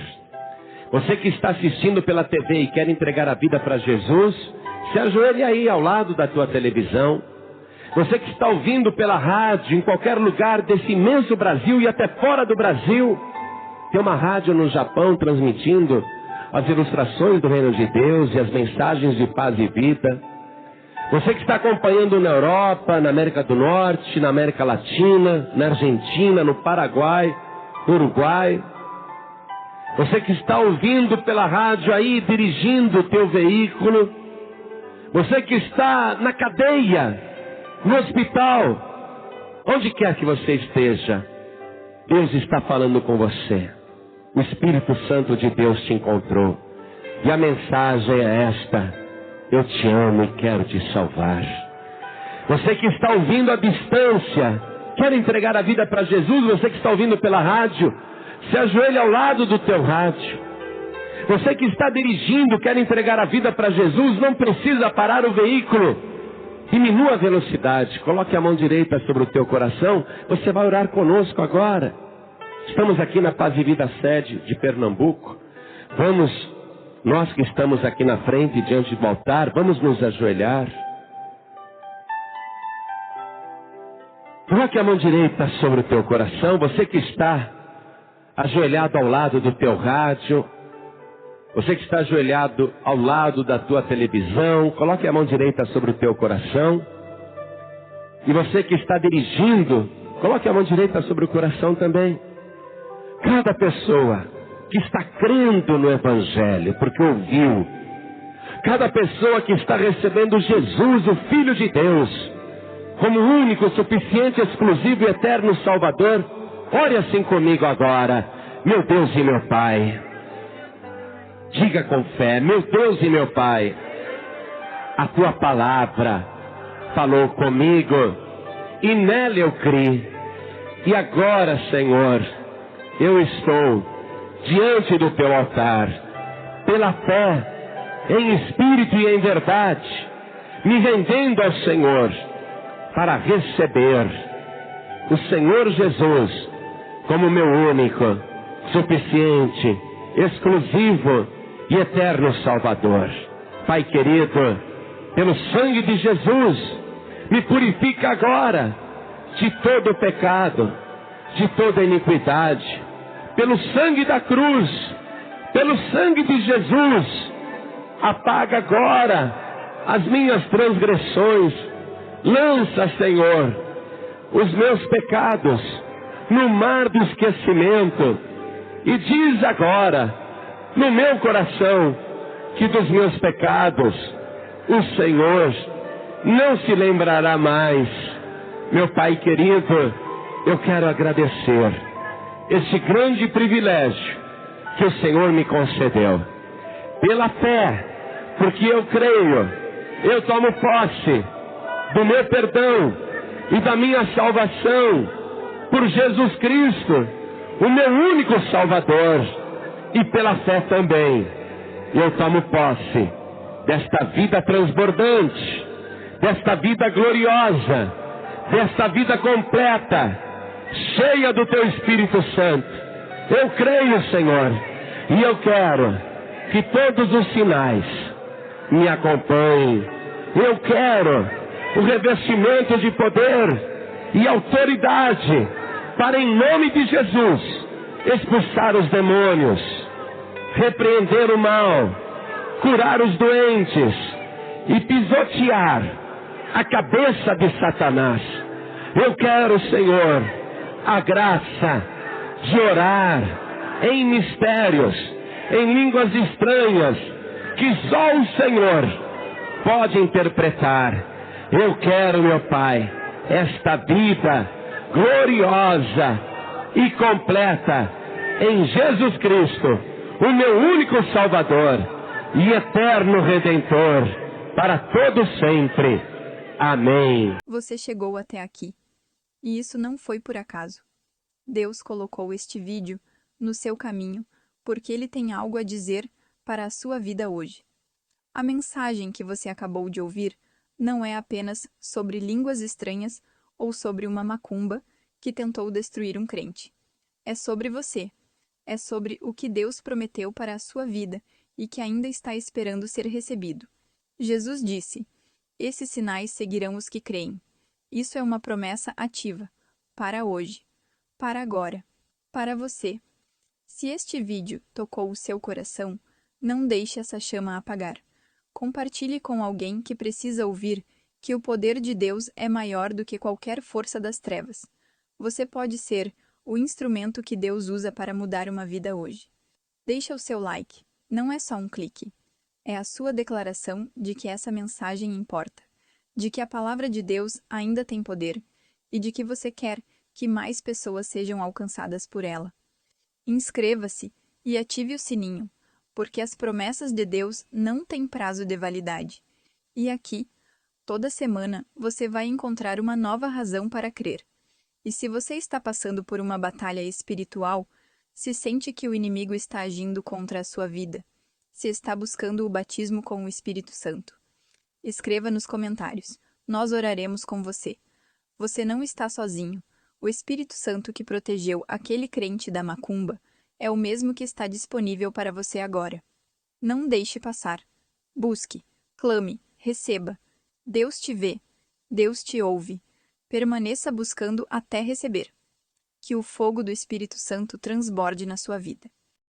Você que está assistindo pela TV e quer entregar a vida para Jesus, se ajoelhe aí ao lado da tua televisão. Você que está ouvindo pela rádio, em qualquer lugar desse imenso Brasil e até fora do Brasil. Tem uma rádio no Japão transmitindo as ilustrações do Reino de Deus e as mensagens de paz e vida. Você que está acompanhando na Europa, na América do Norte, na América Latina, na Argentina, no Paraguai, no Uruguai. Você que está ouvindo pela rádio aí, dirigindo o teu veículo. Você que está na cadeia, no hospital, onde quer que você esteja, Deus está falando com você. O Espírito Santo de Deus te encontrou. E a mensagem é esta: eu te amo e quero te salvar. Você que está ouvindo à distância, quer entregar a vida para Jesus, você que está ouvindo pela rádio, se ajoelhe ao lado do teu rádio. Você que está dirigindo, quer entregar a vida para Jesus, não precisa parar o veículo. Diminua a velocidade, coloque a mão direita sobre o teu coração, você vai orar conosco agora. Estamos aqui na Paz e Vida sede de Pernambuco. Nós que estamos aqui na frente, diante do altar, vamos nos ajoelhar. Coloque a mão direita sobre o teu coração, você que está ajoelhado ao lado do teu rádio, você que está ajoelhado ao lado da tua televisão, coloque a mão direita sobre o teu coração. E você que está dirigindo, coloque a mão direita sobre o coração também. Cada pessoa que está crendo no Evangelho, porque ouviu, cada pessoa que está recebendo Jesus, o Filho de Deus, como único, suficiente, exclusivo e eterno Salvador, ore assim comigo agora. Meu Deus e meu Pai, diga com fé, meu Deus e meu Pai, a tua palavra falou comigo e nela eu criei. E agora, Senhor, eu estou diante do teu altar, pela fé, em espírito e em verdade, me rendendo ao Senhor, para receber o Senhor Jesus como meu único, suficiente, exclusivo e eterno Salvador. Pai querido, pelo sangue de Jesus, me purifica agora de todo o pecado, de toda iniquidade, pelo sangue da cruz, pelo sangue de Jesus, apaga agora as minhas transgressões, lança, Senhor, os meus pecados no mar do esquecimento e diz agora no meu coração que dos meus pecados o Senhor não se lembrará mais. Meu Pai querido, eu quero agradecer esse grande privilégio que o Senhor me concedeu. Pela fé, porque eu creio, eu tomo posse do meu perdão e da minha salvação por Jesus Cristo, o meu único Salvador. E pela fé também, eu tomo posse desta vida transbordante, desta vida gloriosa, desta vida completa, cheia do Teu Espírito Santo. Eu creio, Senhor, e eu quero que todos os sinais me acompanhem. Eu quero o revestimento de poder e autoridade para, em nome de Jesus, expulsar os demônios, repreender o mal, curar os doentes e pisotear a cabeça de Satanás. Eu quero, Senhor, a graça de orar em mistérios, em línguas estranhas, que só o Senhor pode interpretar. Eu quero, meu Pai, esta vida gloriosa e completa em Jesus Cristo, o meu único Salvador e eterno Redentor, para todo sempre. Amém. Você chegou até aqui, e isso não foi por acaso. Deus colocou este vídeo no seu caminho porque Ele tem algo a dizer para a sua vida hoje. A mensagem que você acabou de ouvir não é apenas sobre línguas estranhas ou sobre uma macumba que tentou destruir um crente. É sobre você. É sobre o que Deus prometeu para a sua vida e que ainda está esperando ser recebido. Jesus disse: "Esses sinais seguirão os que creem." Isso é uma promessa ativa, para hoje, para agora, para você. Se este vídeo tocou o seu coração, não deixe essa chama apagar. Compartilhe com alguém que precisa ouvir que o poder de Deus é maior do que qualquer força das trevas. Você pode ser o instrumento que Deus usa para mudar uma vida hoje. Deixe o seu like. Não é só um clique. É a sua declaração de que essa mensagem importa, de que a palavra de Deus ainda tem poder e de que você quer que mais pessoas sejam alcançadas por ela. Inscreva-se e ative o sininho, porque as promessas de Deus não têm prazo de validade. E aqui, toda semana, você vai encontrar uma nova razão para crer. E se você está passando por uma batalha espiritual, se sente que o inimigo está agindo contra a sua vida, se está buscando o batismo com o Espírito Santo, escreva nos comentários. Nós oraremos com você. Você não está sozinho. O Espírito Santo que protegeu aquele crente da macumba é o mesmo que está disponível para você agora. Não deixe passar. Busque, clame, receba. Deus te vê. Deus te ouve. Permaneça buscando até receber. Que o fogo do Espírito Santo transborde na sua vida.